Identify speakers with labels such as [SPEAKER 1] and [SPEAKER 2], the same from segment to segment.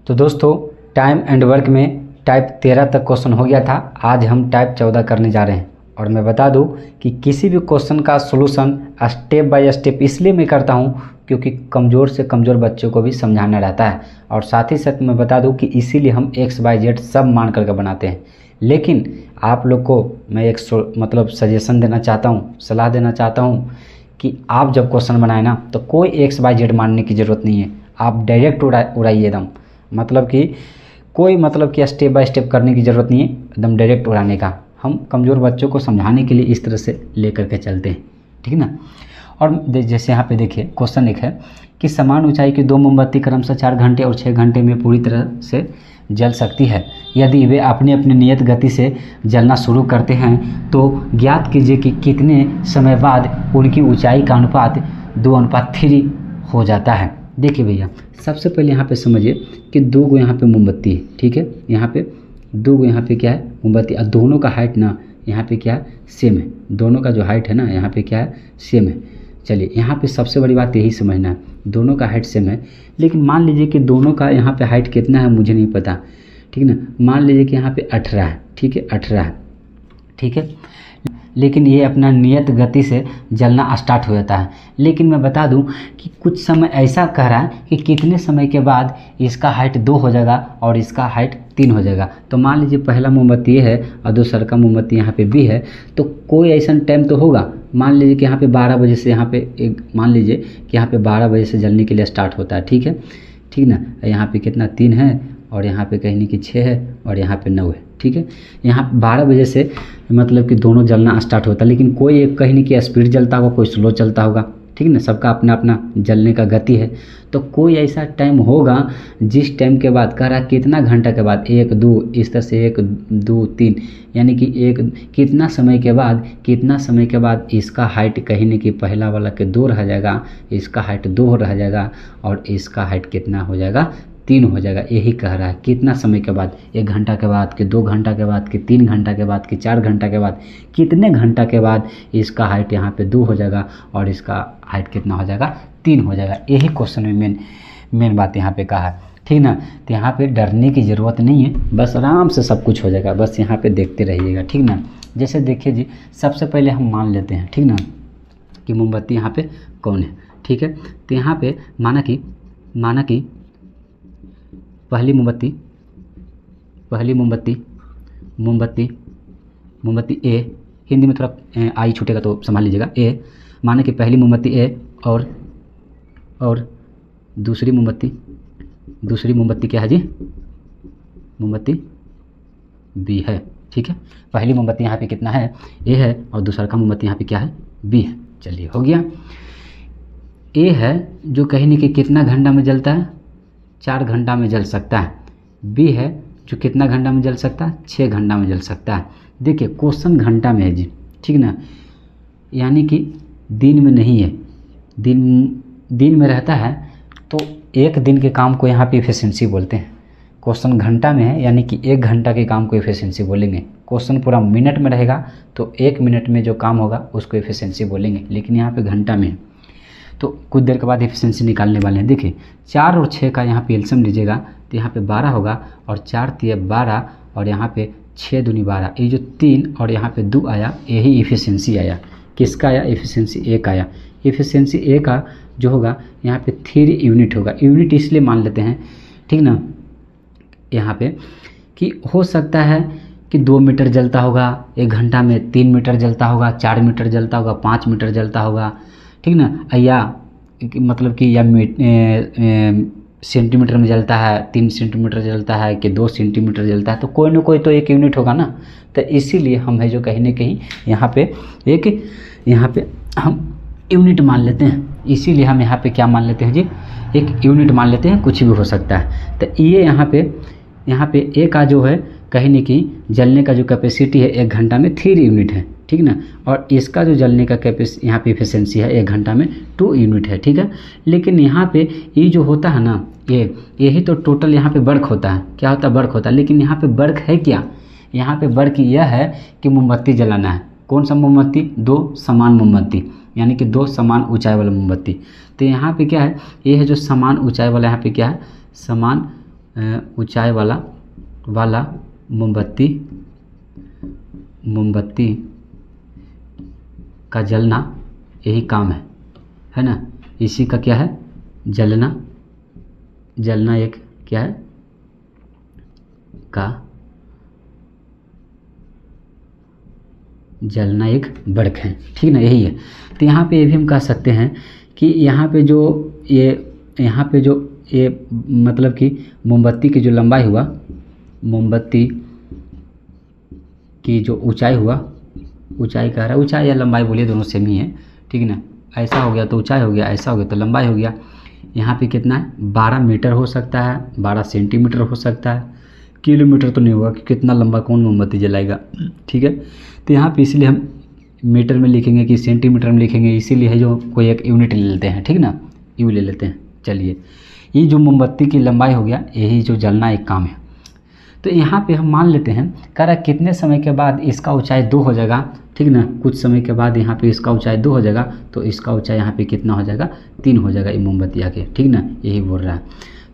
[SPEAKER 1] तो दोस्तों time and work में टाइप 13 तक क्वेश्चन हो गया था। आज हम टाइप 14 करने जा रहे हैं। और मैं बता दूं कि किसी भी क्वेश्चन का सॉल्यूशन स्टेप बाय स्टेप इसलिए मैं करता हूं क्योंकि कमज़ोर से कमज़ोर बच्चों को भी समझाना रहता है। और साथ ही साथ मैं बता दूं कि इसीलिए हम XYZ सब मान करके बनाते हैं। लेकिन आप लोग को मैं एक सजेशन देना चाहता हूँ, सलाह देना चाहता हूँ कि आप जब क्वेश्चन बनाए ना तो कोई XYZ मानने की ज़रूरत नहीं है। आप डायरेक्ट उड़ाइए एकदम, कोई स्टेप बाय स्टेप करने की ज़रूरत नहीं है, एकदम डायरेक्ट उड़ाने का। हम कमज़ोर बच्चों को समझाने के लिए इस तरह से लेकर के चलते हैं, ठीक है ना। और जैसे यहाँ पे देखिए क्वेश्चन एक है कि समान ऊंचाई की 2 मोमबत्ती क्रमशः 4 घंटे और 6 घंटे में पूरी तरह से जल सकती है। यदि वे अपने अपने नियत गति से जलना शुरू करते हैं तो ज्ञात कीजिए कि कितने समय बाद उनकी ऊंचाई का अनुपात 2:3 हो जाता है। देखिए भैया, सबसे पहले यहाँ पे समझिए कि 2 गो यहाँ पे मोमबत्ती है, ठीक है। यहाँ पे 2 गो यहाँ पे क्या है मोमबत्ती, और दोनों का हाइट ना यहाँ पे क्या है सेम है। दोनों का जो हाइट है ना यहाँ पे क्या है सेम है। चलिए यहाँ पे सबसे बड़ी बात यही समझना है, दोनों का हाइट सेम है। लेकिन मान लीजिए कि दोनों का यहाँ पे हाइट कितना है मुझे नहीं पता, ठीक है ना। मान लीजिए कि यहाँ पे 18 है, ठीक है, 18 है, ठीक है। लेकिन ये अपना नियत गति से जलना स्टार्ट हो जाता है। लेकिन मैं बता दूं कि कुछ समय ऐसा कह रहा है कि कितने समय के बाद इसका हाइट 2 हो जाएगा और इसका हाइट 3 हो जाएगा। तो मान लीजिए पहला मोमबत्ती ये है और दूसरा का मोमबत्ती यहाँ पे भी है, तो कोई ऐसा टाइम तो होगा। मान लीजिए कि यहाँ पे 12 बजे से यहाँ पे मान लीजिए कि यहाँ पे 12 बजे से जलने के लिए स्टार्ट होता है, ठीक है, ठीक ना। यहाँ पे कितना 3 है और यहाँ पे कहीं नहीं कि 6 है और यहाँ पे 9 है, ठीक है। यहाँ 12 बजे से मतलब कि दोनों जलना स्टार्ट होता है। लेकिन कोई एक कहीं नहीं कि स्पीड जलता होगा, कोई स्लो चलता होगा, ठीक ना। सबका अपना अपना जलने का गति है। तो कोई ऐसा टाइम होगा जिस टाइम के बाद कह रहा कितना घंटा के बाद 1 2 इस तरह से 1 2 3 यानी कि कितना समय के बाद इसका हाइट कहीं नहीं कि पहला वाला के 2 रह जाएगा, इसका हाइट 2 रह जाएगा और इसका हाइट कितना हो जाएगा 3 हो जाएगा। यही कह रहा है कितना समय के बाद, 1 घंटा के बाद कि 2 घंटा के बाद कि 3 घंटा के बाद कि 4 घंटा के बाद, कितने घंटा के बाद इसका हाइट यहाँ पे 2 हो जाएगा और इसका हाइट कितना हो जाएगा 3 हो जाएगा। यही क्वेश्चन में मेन बात यहाँ पे कहा है, ठीक ना। तो यहाँ पे डरने की ज़रूरत नहीं है, बस आराम से सब कुछ हो जाएगा, बस यहाँ पे देखते रहिएगा, ठीक ना। जैसे देखिए जी, सबसे पहले हम मान लेते हैं, ठीक ना, कि मोमबत्ती यहाँ पे कौन है, ठीक है। तो यहाँ पे माना कि पहली मोमबत्ती ए, हिंदी में थोड़ा आई छूटेगा तो संभाल लीजिएगा। ए माना कि पहली मोमबत्ती ए और दूसरी मोमबत्ती क्या है जी, मोमबत्ती बी है, ठीक है। पहली मोमबत्ती यहाँ पे कितना है ए है और दूसरा का मोमबत्ती यहाँ पे क्या है बी है। चलिए हो गया। ए है जो कहीं नहीं कि कितना घंटा में जलता है 4 घंटा में जल सकता है। बी है जो कितना घंटा में जल सकता है 6 घंटा में जल सकता है। देखिए क्वेश्चन घंटा में है जी, ठीक ना, यानी कि दिन में नहीं है। दिन में रहता है तो 1 दिन के काम को यहाँ पे एफिशिएंसी बोलते हैं। क्वेश्चन घंटा में है यानी कि 1 घंटा के काम को एफिशिएंसी बोलेंगे। क्वेश्चन पूरा मिनट में रहेगा तो 1 मिनट में जो काम होगा उसको एफिशिएंसी बोलेंगे। लेकिन यहाँ पे घंटा में है तो कुछ देर के बाद एफिशिएंसी निकालने वाले हैं। देखिए 4 और 6 का यहाँ पे एलसीएम लीजिएगा तो यहाँ पे 12 होगा और 4 3 12 और यहाँ पे 6 दूनी 12। ये जो 3 और यहाँ पे 2 आया यही एफिशिएंसी आया। किसका आया एफिशिएंसी ए का आया। एफिशिएंसी ए का जो होगा यहाँ पे 3 यूनिट होगा। यूनिट इसलिए मान लेते हैं, ठीक ना, यहाँ पे कि हो सकता है कि 2 मीटर जलता होगा 1 घंटा में, 3 मीटर जलता होगा, 4 मीटर जलता होगा, 5 मीटर जलता होगा, ठीक ना। या मतलब कि या सेंटीमीटर में जलता है, 3 सेंटीमीटर जलता है कि 2 सेंटीमीटर जलता है, तो कोई ना कोई तो 1 यूनिट होगा ना। तो इसीलिए हम है जो कहीं ना कहीं यहाँ पे हम यूनिट मान लेते हैं। इसीलिए हम यहाँ पे क्या मान लेते हैं जी, 1 यूनिट मान लेते हैं, कुछ भी हो सकता है। तो ये यहाँ पे ए का जो है कहीं ना कहीं जलने का जो कैपेसिटी है 1 घंटा में 3 यूनिट है, ठीक ना। और इसका जो जलने का कैपेसिटी यहाँ पे एफिशिएंसी है 1 घंटा में 2 यूनिट है, ठीक है। लेकिन यहाँ पे ये जो होता है ना यही तो टोटल यहाँ पे वर्क होता है। क्या होता है वर्क होता है। लेकिन यहाँ पे वर्क है क्या, यहाँ पे वर्क यह है कि मोमबत्ती जलाना है। कौन सा मोमबत्ती, 2 समान मोमबत्ती, यानी कि 2 समान ऊंचाई वाला मोमबत्ती। तो यहाँ पे क्या है, ये है जो समान ऊंचाई वाला, यहाँ पे क्या है समान ऊंचाई वाला मोमबत्ती का जलना यही काम है ना। इसी का क्या है, जलना एक क्या है का जलना एक वर्क है, ठीक ना, यही है। तो यहाँ पे ये भी हम कह सकते हैं कि यहाँ पे जो ये मतलब कि मोमबत्ती की जो लंबाई हुआ, मोमबत्ती की जो ऊंचाई हुआ, ऊंचाई कह रहा है, ऊंचाई या लंबाई बोलिए दोनों सेम ही है, ठीक है ना। ऐसा हो गया तो ऊंचाई हो गया, ऐसा हो गया तो लंबाई हो गया। यहाँ पे कितना है, 12 मीटर हो सकता है, 12 सेंटीमीटर हो सकता है, किलोमीटर तो नहीं होगा कि कितना लंबा कौन मोमबत्ती जलाएगा, ठीक है। तो यहाँ पे इसलिए हम मीटर में लिखेंगे कि सेंटीमीटर में लिखेंगे, इसीलिए है जो कोई एक यूनिट ले लेते हैं, ठीक ना, यू ले लेते हैं। चलिए, ये जो मोमबत्ती की लंबाई हो गया, यही जो जलना एक काम है। तो यहाँ पे हम मान लेते हैं, कह रहा कितने समय के बाद इसका ऊंचाई 2 हो जाएगा, ठीक ना। कुछ समय के बाद यहाँ पे इसका ऊंचाई 2 हो जाएगा, तो इसका ऊंचाई यहाँ पे कितना हो जाएगा, 3 हो जाएगा ये मोमबत्ती आके, ठीक ना, यही बोल रहा है।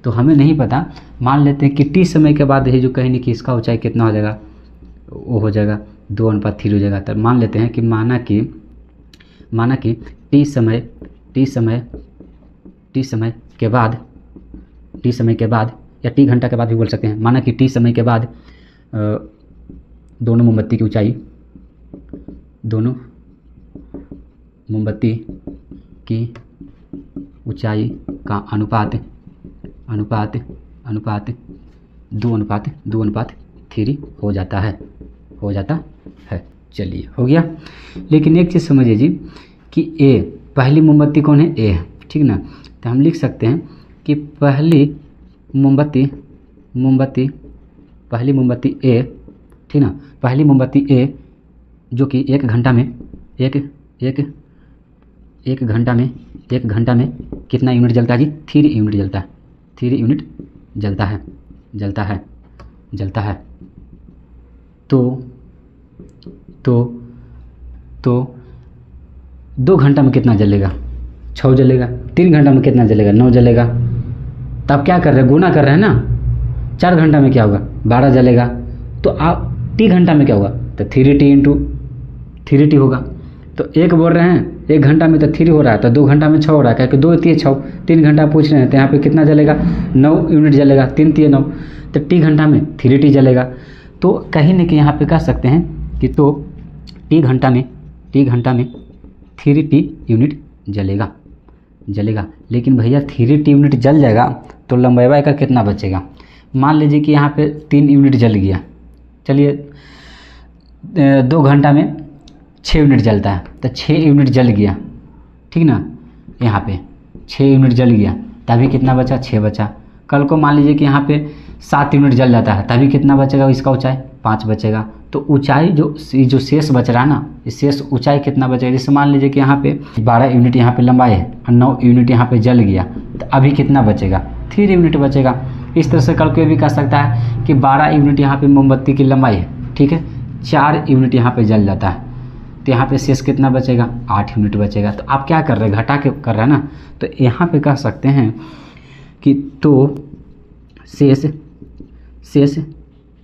[SPEAKER 1] तो हमें नहीं पता, मान लेते हैं कि टी समय के बाद यही जो कहेंगे कि इसका ऊंचाई कितना हो जाएगा, वो हो जाएगा 2:3 हो जाएगा। तो मान लेते हैं कि माना कि टी समय के बाद या टी घंटा के बाद भी बोल सकते हैं। माना कि टी समय के बाद दोनों मोमबत्ती की ऊंचाई का अनुपात 2:3 हो जाता है। चलिए, हो गया। लेकिन एक चीज़ समझिए जी कि ए पहली मोमबत्ती कौन है, ए है, ठीक ना। तो हम लिख सकते हैं कि पहली मोमबत्ती ए, ठीक ना, पहली मोमबत्ती ए जो कि एक घंटा में कितना यूनिट जलता है जी, 3 यूनिट जलता है, 3 यूनिट जलता है। तो 2 घंटा में कितना जलेगा, 6 जलेगा। 3 घंटा में कितना जलेगा, 9 जलेगा। तब क्या कर रहे हैं, गुना कर रहे हैं ना। 4 घंटा में क्या होगा, 12 जलेगा। तो आप टी घंटा में क्या होगा, तो 3T इंटू 3T होगा। तो एक बोल रहे हैं 1 घंटा में तो 3 हो रहा है, तो 2 घंटा में 6 हो रहा है, क्योंकि 2 3 6, 3 घंटा पूछ रहे हैं, तो यहाँ पे कितना जलेगा, 9 यूनिट जलेगा, 3 3 9, तो टी घंटा में 3T जलेगा। तो कहीं न कहीं यहाँ पे कह सकते हैं कि तो टी घंटा में 3T यूनिट जलेगा। लेकिन भैया 3T यूनिट जल जाएगा तो लंबाई का कितना बचेगा। मान लीजिए कि यहाँ पे 3 यूनिट जल गया, चलिए 2 घंटा में 6 यूनिट जलता है, तो 6 यूनिट जल गया, ठीक ना। यहाँ पे 6 यूनिट जल गया, तभी कितना बचा, 6 बचा। कल को मान लीजिए कि यहाँ पे 7 यूनिट जल जाता है, तभी कितना बचेगा, इसका ऊंचाई 5 बचेगा। तो ऊंचाई जो शेष बच रहा है ना, इस शेष ऊंचाई कितना बचेगा। जैसे मान लीजिए कि यहाँ पे 12 यूनिट यहाँ पे लंबाई है और 9 यूनिट यहाँ पे जल गया, तो अभी कितना बचेगा, 3 यूनिट बचेगा। इस तरह से कल को भी कह सकता है कि 12 यूनिट यहाँ पे मोमबत्ती की लंबाई है, ठीक है, 4 यूनिट यहाँ पे जल जाता है, तो यहाँ पे शेष कितना बचेगा, 8 यूनिट बचेगा। तो आप क्या कर रहे हैं, घटा के कर रहे हैं ना। तो यहाँ पे कह सकते हैं कि तो शेष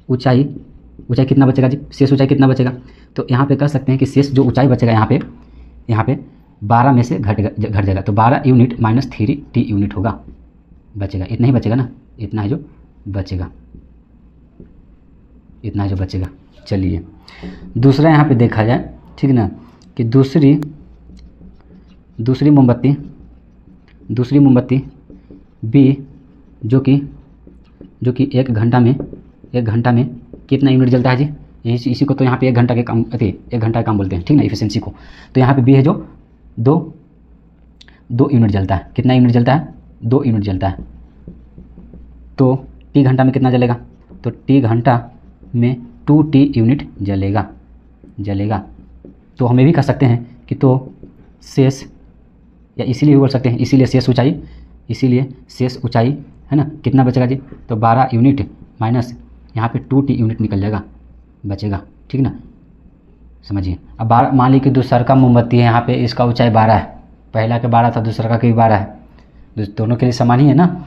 [SPEAKER 1] ऊंचाई कितना बचेगा जी, शेष ऊंचाई कितना बचेगा। तो यहाँ पे कह सकते हैं कि शेष जो ऊंचाई बचेगा यहाँ पे 12 में से घट जाएगा, तो 12 यूनिट माइनस 3T यूनिट होगा, बचेगा। इतना ही बचेगा ना, इतना है जो बचेगा। चलिए, दूसरा यहाँ पे देखा जाए, ठीक ना, कि दूसरी मोमबत्ती बी जो कि 1 घंटा में कितना यूनिट जलता है जी, इसी को तो यहाँ पे 1 घंटा के काम 1 घंटा का काम बोलते हैं, ठीक ना, इफिशिएंसी को। तो यहाँ पे बी है जो 2 यूनिट जलता है। कितना यूनिट जलता है, 2 यूनिट जलता है। तो टी घंटा में कितना जलेगा, तो टी घंटा में 2T यूनिट जलेगा। तो हम ये भी कह सकते हैं कि तो शेष, या इसीलिए बोल सकते हैं, इसीलिए शेष ऊंचाई है ना, कितना बचेगा जी, तो 12 यूनिट माइनस यहाँ पे 2T यूनिट निकल जाएगा, बचेगा, ठीक ना। समझिए, अब 12 मान लीजिए कि दूसरा का मोमबत्ती है, यहाँ पे इसका ऊंचाई 12 है, पहला के 12 था, दूसरा का भी 12 है, दोनों के लिए समान ही है ना।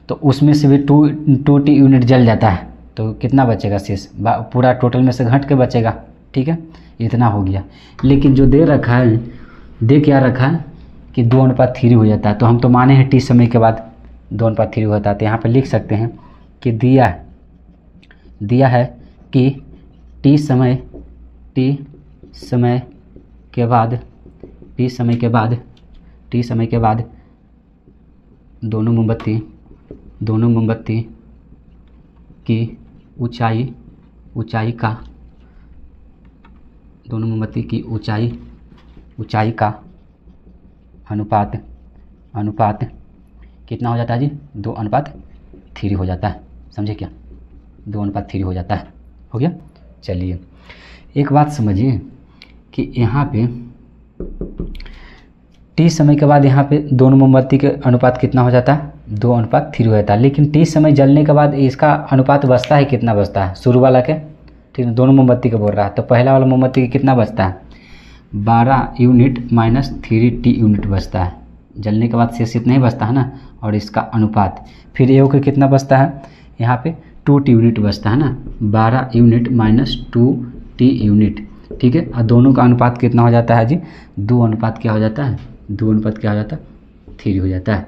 [SPEAKER 1] तो उसमें से भी 2T यूनिट जल जाता है, तो कितना बचेगा शेष, पूरा टोटल में से घट के बचेगा। ठीक है, इतना हो गया। लेकिन जो दे रखा है, दे क्या रखा है कि 2:3 हो जाता है, तो हम तो माने हैं T समय के बाद 2:3 होता है। तो यहाँ पे लिख सकते हैं कि दिया है कि T समय के बाद दोनों मोमबत्ती की ऊंचाई का अनुपात कितना हो जाता है जी, 2:3 हो जाता है। समझे क्या, 2:3 हो जाता है। हो गया। चलिए एक बात समझिए कि यहाँ पे T समय के बाद यहाँ पे दोनों मोमबत्ती के अनुपात कितना हो जाता है, 2:3 हो जाता है। लेकिन T समय जलने के बाद इसका अनुपात बचता है, कितना बचता है, शुरू वाला के, ठीक है, दोनों मोमबत्ती का बोल रहा है। तो पहला वाला मोमबत्ती का कितना बचता है, 12 यूनिट माइनस 3T यूनिट बचता है। जलने के बाद शेष इतना ही बचता है ना। और इसका अनुपात फिर एओ के कितना बचता है, यहाँ पे 2T यूनिट बचता है ना, 12 यूनिट माइनस 2T यूनिट। ठीक है, और दोनों का अनुपात कितना हो जाता है जी, 2 क्या हो जाता है, 3 हो जाता है।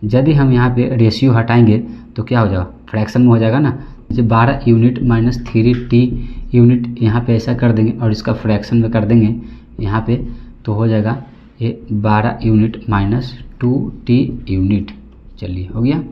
[SPEAKER 1] यदि हम यहाँ पे रेशियो हटाएंगे तो क्या हो जाएगा, फ्रैक्शन में हो जाएगा ना। जैसे 12 यूनिट माइनस 3T यूनिट यहाँ पे ऐसा कर देंगे और इसका फ्रैक्शन में कर देंगे यहाँ पे, तो हो जाएगा ये 12 यूनिट माइनस 2T यूनिट। चलिए हो गया।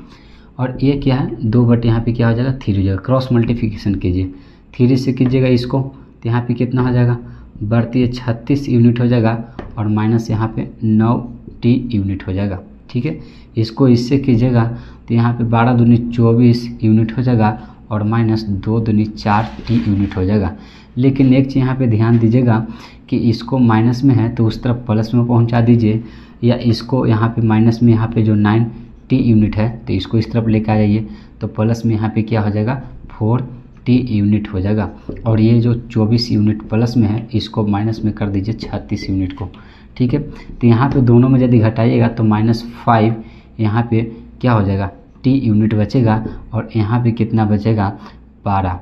[SPEAKER 1] और ये क्या है, 2 बटे यहाँ पे क्या हो जाएगा, 3 हो जाएगा। क्रॉस मल्टीप्लिकेशन कीजिए, 3 से कीजिएगा इसको, तो यहाँ पे कितना हो जाएगा, बढ़ती है 36 यूनिट हो जाएगा, और माइनस यहाँ पे 9T यूनिट हो जाएगा। ठीक है, इसको इससे कीजिएगा तो यहाँ पे 12 दूनी 24 यूनिट हो जाएगा, और माइनस 2 दूनी 4T यूनिट हो जाएगा। लेकिन एक चीज़ यहाँ पे ध्यान दीजिएगा कि इसको माइनस में है तो उस तरफ प्लस में पहुँचा दीजिए, या इसको यहाँ पे माइनस में, यहाँ पे जो 9T यूनिट है तो इसको इस तरफ लेकर आ जाइए, तो प्लस में यहाँ पे क्या हो जाएगा, 4T यूनिट हो जाएगा। और ये जो 24 यूनिट प्लस में है इसको माइनस में कर दीजिए 36 यूनिट को। ठीक है, तो यहाँ पे दोनों में यदि घटाइएगा तो -5 यहाँ पे क्या हो जाएगा, T यूनिट बचेगा, और यहाँ पे कितना बचेगा, 12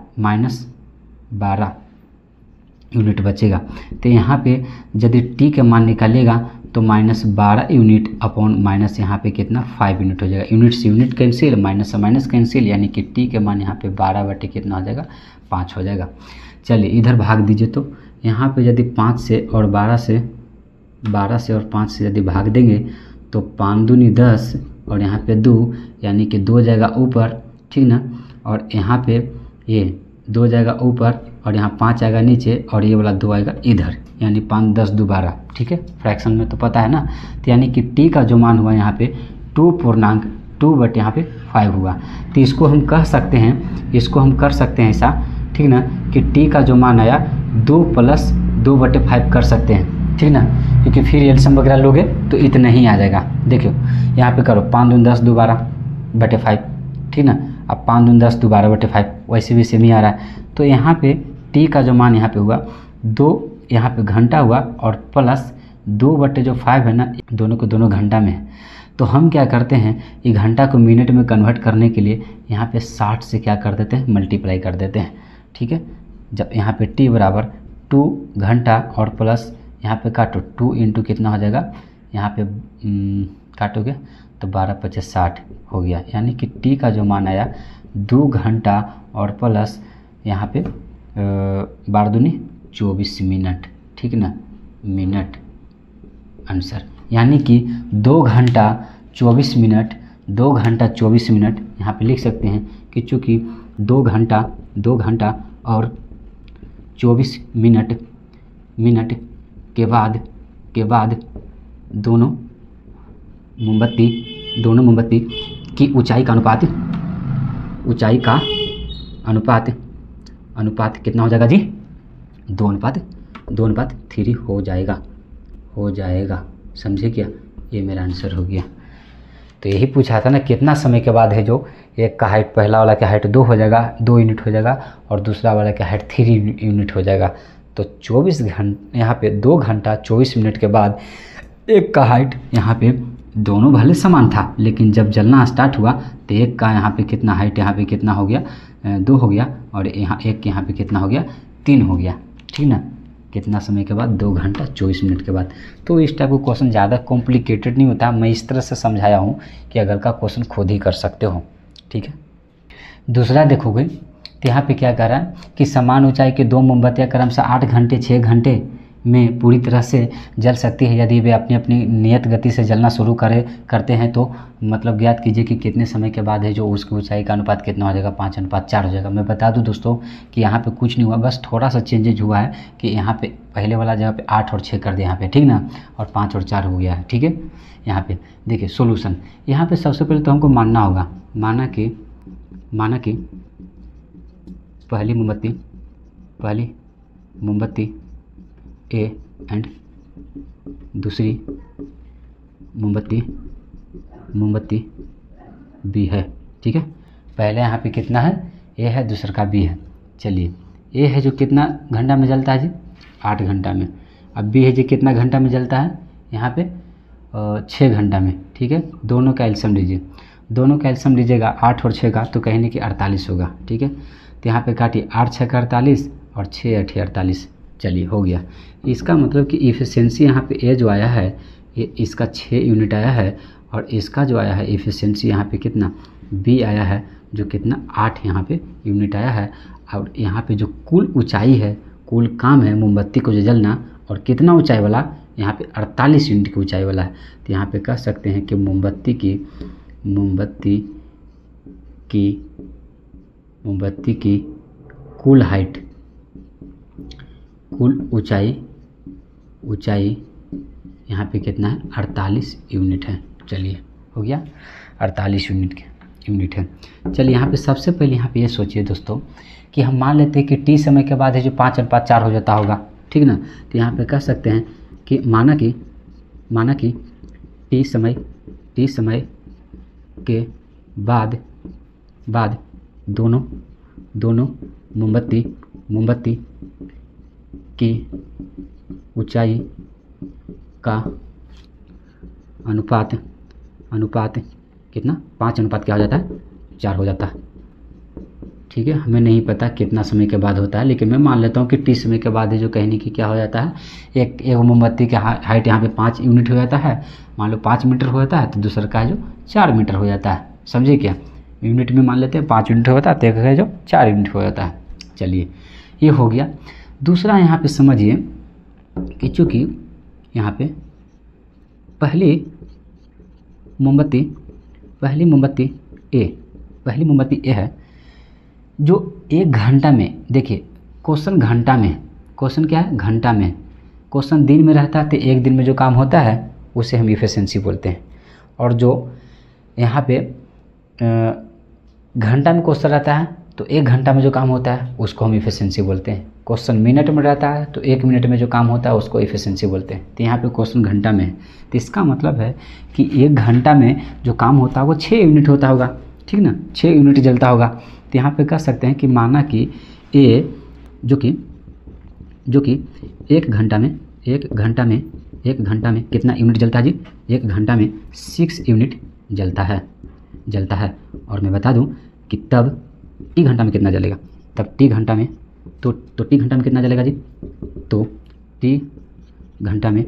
[SPEAKER 1] यूनिट बचेगा। तो यहाँ पे यदि T का मान निकालिएगा तो -12 यूनिट अपॉन माइनस यहाँ पे कितना, 5 यूनिट हो जाएगा। यूनिट से यूनिट कैंसिल, माइनस से माइनस कैंसिल, यानी कि T के मान यहाँ पे 12 बटे कितना हो जाएगा, 5 हो जाएगा। चलिए इधर भाग दीजिए, तो यहाँ पे यदि 5 से और 12 से और 5 से यदि भाग देंगे तो 5 दूनी 10, और यहाँ पे 2, यानी कि 2 जाएगा ऊपर, ठीक ना। और यहाँ पे ये 2 जाएगा ऊपर, और यहाँ 5 आएगा नीचे, और ये वाला 2 आएगा इधर, यानी 5 10 2 12। ठीक है, फ्रैक्शन में तो पता है ना। तो यानी कि T का जो मान हुआ यहाँ पे 2.2 बटे यहाँ पे 5 हुआ। तो इसको हम कह सकते हैं, इसको हम कर सकते हैं ऐसा, ठीक ना, कि T का जो मान आया 2 + 2 बटे 5 कर सकते हैं, ठीक ना, क्योंकि फिर एलसीएम वगैरह लोगे तो इतना ही आ जाएगा। देखियो यहाँ पे करो 5 दूनी 10 2 12 बटे 5, ठीक ना। अब 5 दूनी 10 2 12 बटे 5, वैसे भी सेम ही आ रहा है। तो यहाँ पे T का जो मान यहाँ पे हुआ 2, यहाँ पे घंटा हुआ, और प्लस 2 बटे जो 5 है ना, दोनों को दोनों घंटा में है। तो हम क्या करते हैं, ये घंटा को मिनट में कन्वर्ट करने के लिए यहाँ पे 60 से क्या कर देते हैं, मल्टीप्लाई कर देते हैं। ठीक है, जब यहाँ पे T बराबर 2 घंटा और प्लस यहाँ पे काटो 2 इंटू कितना हो जाएगा, यहाँ पे काटोगे तो 12 × 5 = 60 हो गया। यानी कि T का जो मान आया 2 घंटा और प्लस यहाँ पे 12 दूनी 24 मिनट, ठीक ना, मिनट आंसर। यानी कि 2 घंटा 24 मिनट, 2 घंटा 24 मिनट यहाँ पे लिख सकते हैं कि चूँकि 2 घंटा और 24 मिनट के बाद दोनों मोमबत्ती की ऊंचाई का अनुपात कितना हो जाएगा जी, 2:3 हो जाएगा। समझे क्या, ये मेरा आंसर हो गया। तो यही पूछा था ना, कितना समय के बाद है जो एक का हाइट, पहला वाला का हाइट 2 हो जाएगा, 2 यूनिट हो जाएगा, और दूसरा वाला का हाइट 3 यूनिट हो जाएगा। तो 24 घंटे यहाँ पे 2 घंटा 24 मिनट के बाद एक का हाइट यहाँ पे दोनों भले समान था, लेकिन जब जलना स्टार्ट हुआ तो एक का यहाँ पे कितना हाइट यहाँ पे कितना हो गया, 2 हो गया, और यहाँ एक के यहाँ पे कितना हो गया, 3 हो गया, ठीक ना। कितना समय के बाद, 2 घंटा 24 मिनट के बाद। तो इस टाइप का क्वेश्चन ज़्यादा कॉम्प्लिकेटेड नहीं होता, मैं इस तरह से समझाया हूँ कि अगर का क्वेश्चन खुद ही कर सकते हो, ठीक है। दूसरा देखोगे तो यहाँ पे क्या कह रहा है कि समान ऊंचाई के 2 मोमबत्तियाँ क्रमशः 8 घंटे 6 घंटे में पूरी तरह से जल सकती है। यदि वे अपनी अपनी नियत गति से जलना शुरू करते हैं तो मतलब ज्ञात कीजिए कि कितने समय के बाद है जो उसकी ऊंचाई का अनुपात कितना हो जाएगा, 5:4 हो जाएगा। मैं बता दूं दोस्तों कि यहाँ पे कुछ नहीं हुआ, बस थोड़ा सा चेंजेज हुआ है कि यहाँ पे पहले वाला जगह पे 8 और 6 कर दिया यहाँ पे, ठीक ना, और 5 और 4 हो गया है, ठीक है। यहाँ पे देखिए सोल्यूशन, यहाँ पे सबसे पहले तो हमको मानना होगा, माना कि पहली मोमबत्ती ए एंड दूसरी मोमबत्ती बी है, ठीक है। पहले यहाँ पे कितना है, ए है, दूसरा का बी है। चलिए ए है जो कितना घंटा में जलता है जी, 8 घंटा में। अब बी है जी कितना घंटा में जलता है, यहाँ पे 6 घंटा में, ठीक है। दोनों का एलसीएम लीजिए, दोनों का एलसीएम लीजिएगा 8 और 6 का, तो कहेंगे कि 48 होगा, ठीक है। तो यहाँ पे काटिए 8 6 का 48 और 6 8 48, चलिए हो गया। इसका मतलब कि इफ़िशियंसी यहाँ पे ए जो आया है ये इसका 6 यूनिट आया है, और इसका जो आया है इफ़िशियंसी यहाँ पे कितना बी आया है जो कितना 8 यहाँ पे यूनिट आया है। और यहाँ पे जो कुल ऊंचाई है, कुल काम है मोमबत्ती को जो जलना, और कितना ऊंचाई वाला, यहाँ पे 48 यूनिट की ऊंचाई वाला है। तो यहाँ पे कह सकते हैं कि मोमबत्ती की कुल हाइट, कुल ऊंचाई यहाँ पे कितना है, 48 यूनिट है। चलिए हो गया, 48 यूनिट है। चलिए यहाँ पे सबसे पहले यहाँ पे ये सोचिए दोस्तों कि हम मान लेते हैं कि टी समय के बाद है जो 5:4 हो जाता होगा, ठीक ना। तो यहाँ पे कह सकते हैं कि माना कि टी समय के बाद दोनों मोमबत्ती की ऊंचाई का अनुपात कितना, 5 क्या हो जाता है, 4 हो जाता है, ठीक है। हमें नहीं पता कितना समय के बाद होता है, लेकिन मैं मान लेता हूँ कि टी समय के बाद है जो कहने की क्या हो जाता है, एक मोमबत्ती का हाइट यहाँ पे 5 यूनिट हो जाता है, मान लो 5 मीटर हो जाता है, तो दूसरा का है जो 4 मीटर हो जाता है, समझे क्या। यूनिट में मान लेते हैं 5 यूनिट होता है, तो एक है जो 4 यूनिट हो जाता है। चलिए ये हो गया। दूसरा यहाँ पे समझिए कि चूँकि यहाँ पे पहली मोमबत्ती ए है जो 1 घंटा में, देखिए क्वेश्चन घंटा में, क्वेश्चन क्या है घंटा में, क्वेश्चन दिन में रहता है तो 1 दिन में जो काम होता है उसे हम इफिशिएंसी बोलते हैं। और जो यहाँ पे घंटा में क्वेश्चन रहता है तो 1 घंटा में जो काम होता है उसको हम इफिशिएंसी बोलते हैं। क्वेश्चन मिनट में रहता है तो 1 मिनट में जो काम होता है उसको इफिशिएंसी बोलते हैं। तो यहाँ पे क्वेश्चन घंटा में है, तो इसका मतलब है कि 1 घंटा में जो काम होता है वो 6 यूनिट होता होगा, ठीक ना, 6 यूनिट जलता होगा। तो यहाँ पे कह सकते हैं कि माना कि ए जो कि 1 घंटा में कितना यूनिट जलता है जी, 1 घंटा में 6 यूनिट जलता है। और मैं बता दूं कि तब टी घंटा में कितना जलेगा, तब टी घंटा में तो टी घंटा में कितना जलेगा जी, तो टी घंटा में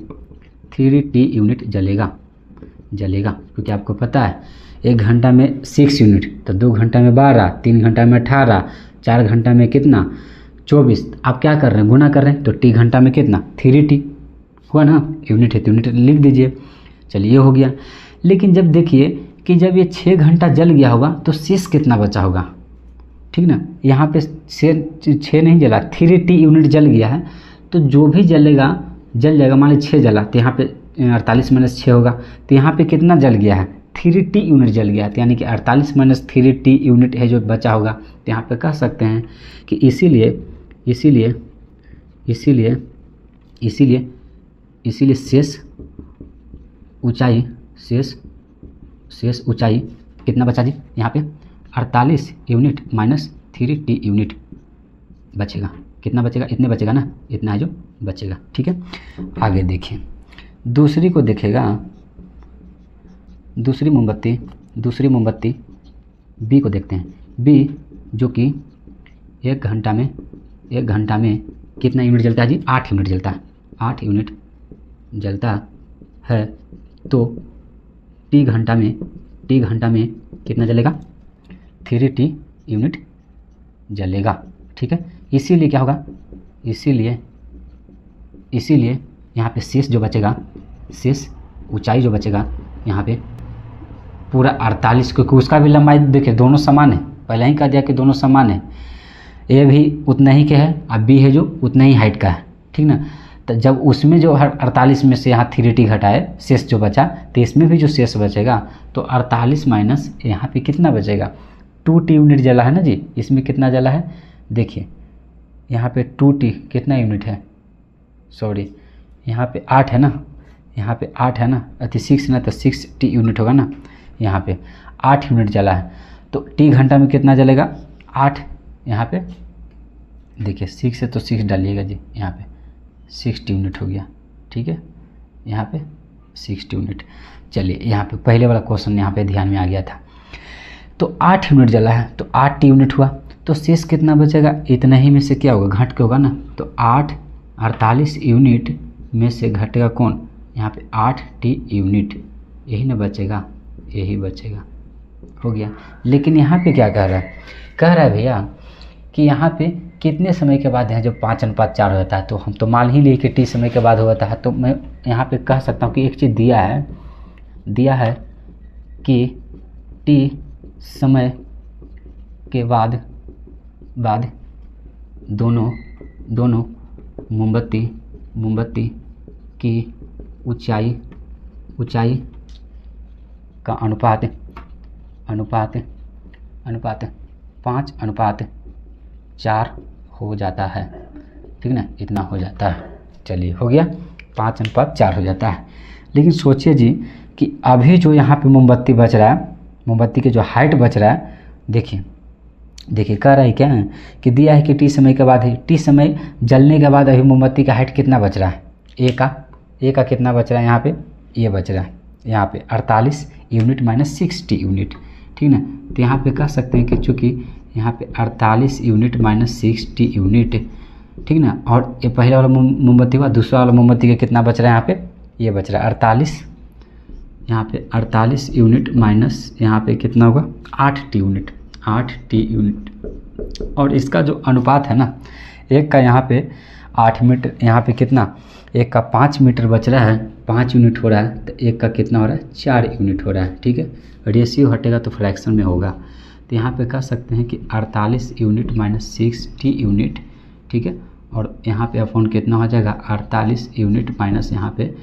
[SPEAKER 1] 3t यूनिट जलेगा, क्योंकि आपको पता है 1 घंटा में 6 यूनिट, तो 2 घंटा में 12, 3 घंटा में 18, 4 घंटा में कितना 24। आप क्या कर रहे हैं, गुना कर रहे हैं, तो टी घंटा में कितना 3t हुआ ना, यूनिट है तो यूनिट लिख दीजिए। चलिए ये हो गया। लेकिन जब देखिए कि जब ये 6 घंटा जल गया होगा तो शेष कितना बचा होगा, ठीक ना। यहाँ पे 6 नहीं जला, 3t यूनिट जल गया है, तो जो भी जल जाएगा, मान लीजिए 6 जला तो यहाँ पे 48 - 6 होगा, तो यहाँ पे कितना जल गया है, 3t यूनिट जल गया है, तो यानी कि 48 - 3t यूनिट है जो बचा होगा। तो यहाँ पे कह सकते हैं कि इसीलिए शेष ऊंचाई कितना बचा जी, यहाँ पे 48 यूनिट माइनस 3t यूनिट बचेगा। कितना बचेगा, इतने बचेगा ना, इतना है जो बचेगा, ठीक है। आगे देखिए, दूसरी को देखिएगा दूसरी मोमबत्ती बी को देखते हैं। बी जो कि 1 घंटा में कितना यूनिट जलता है जी? 8 यूनिट जलता है। 8 यूनिट जलता है। तो टी घंटा में कितना जलेगा? 3T यूनिट जलेगा। ठीक है, इसीलिए क्या होगा? इसीलिए यहाँ पे शेष जो बचेगा, शेष ऊंचाई जो बचेगा यहाँ पे पूरा 48, क्योंकि उसका भी लंबाई देखिए दोनों समान है, पहले ही कह दिया कि दोनों समान है। ए भी उतना ही के है और बी है जो उतना ही हाइट का है। ठीक ना, तो जब उसमें जो 48 में से यहाँ 3T घटाए शेष जो बचा, तो इसमें भी जो शेष बचेगा तो 48 माइनस यहाँ पे कितना बचेगा? 2T यूनिट जला है ना जी। इसमें कितना जला है देखिए, यहाँ पे 2T कितना यूनिट है? सॉरी, यहाँ पे 8 है ना, यहाँ पे 8 है ना, अति 6 ना, तो 6T यूनिट होगा ना। यहाँ पे 8 यूनिट जला है, तो T घंटा में कितना जलेगा? 8। यहाँ पे देखिए 6 है तो 6 डालिएगा जी, यहाँ पे 60 यूनिट हो गया। ठीक है, यहाँ पे 60 यूनिट। चलिए, यहाँ पे पहले वाला क्वेश्चन यहाँ पे ध्यान में आ गया था। तो 8 यूनिट जला है तो 8T यूनिट हुआ, तो शेष कितना बचेगा? इतना ही में से क्या होगा? घट के होगा ना। तो 48 यूनिट में से घटेगा कौन? यहाँ पे 8T यूनिट, यही ना बचेगा, यही बचेगा। हो गया। लेकिन यहाँ पे क्या कह रहा है? कह रहा है भैया कि यहाँ पे कितने समय के बाद है जब 5:4 हो जाता है? तो हम तो मान ही लिए कि T समय के बाद हो जाता है। तो मैं यहाँ पे कह सकता हूँ कि एक चीज़ दिया है कि T समय के बाद दोनों मोमबत्ती की ऊंचाई का अनुपात 5:4 हो जाता है। ठीक ना, इतना हो जाता है। चलिए, हो गया, 5:4 हो जाता है। लेकिन सोचिए जी कि अभी जो यहाँ पे मोमबत्ती बच रहा है, मोमबत्ती के जो हाइट बच रहा है, देखिए कह रहा है क्या है कि दिया है कि T समय के बाद है, T समय जलने के बाद अभी मोमबत्ती का हाइट कितना बच रहा है? ए का कितना बच रहा है? यहाँ पे ये बच रहा है, यहाँ पे 48 यूनिट माइनस 6T यूनिट। ठीक ना, तो यहाँ पे कह सकते हैं कि चूँकि यहाँ पे 48 यूनिट माइनस 6T यूनिट, ठीक ना, और ये पहले वाला मोमबत्ती हुआ, दूसरा वाला मोमबत्ती का कितना बच रहा है? यहाँ पे ये बच रहा है 48, यहाँ पे 48 यूनिट माइनस यहाँ पे कितना होगा? 8T unit. और इसका जो अनुपात है ना, एक का यहाँ पे 8 मीटर, यहाँ पे कितना? एक का 5 मीटर बच रहा है, 5 यूनिट हो रहा है, तो एक का कितना हो रहा है? 4 यूनिट हो रहा है। ठीक है, रेशियो हटेगा तो फ्रैक्शन में होगा। तो यहाँ पे कह सकते हैं कि 48 यूनिट माइनस 6T यूनिट। ठीक है, और यहाँ पे अपॉन कितना हो जाएगा? 48 यूनिट माइनस यहाँ पे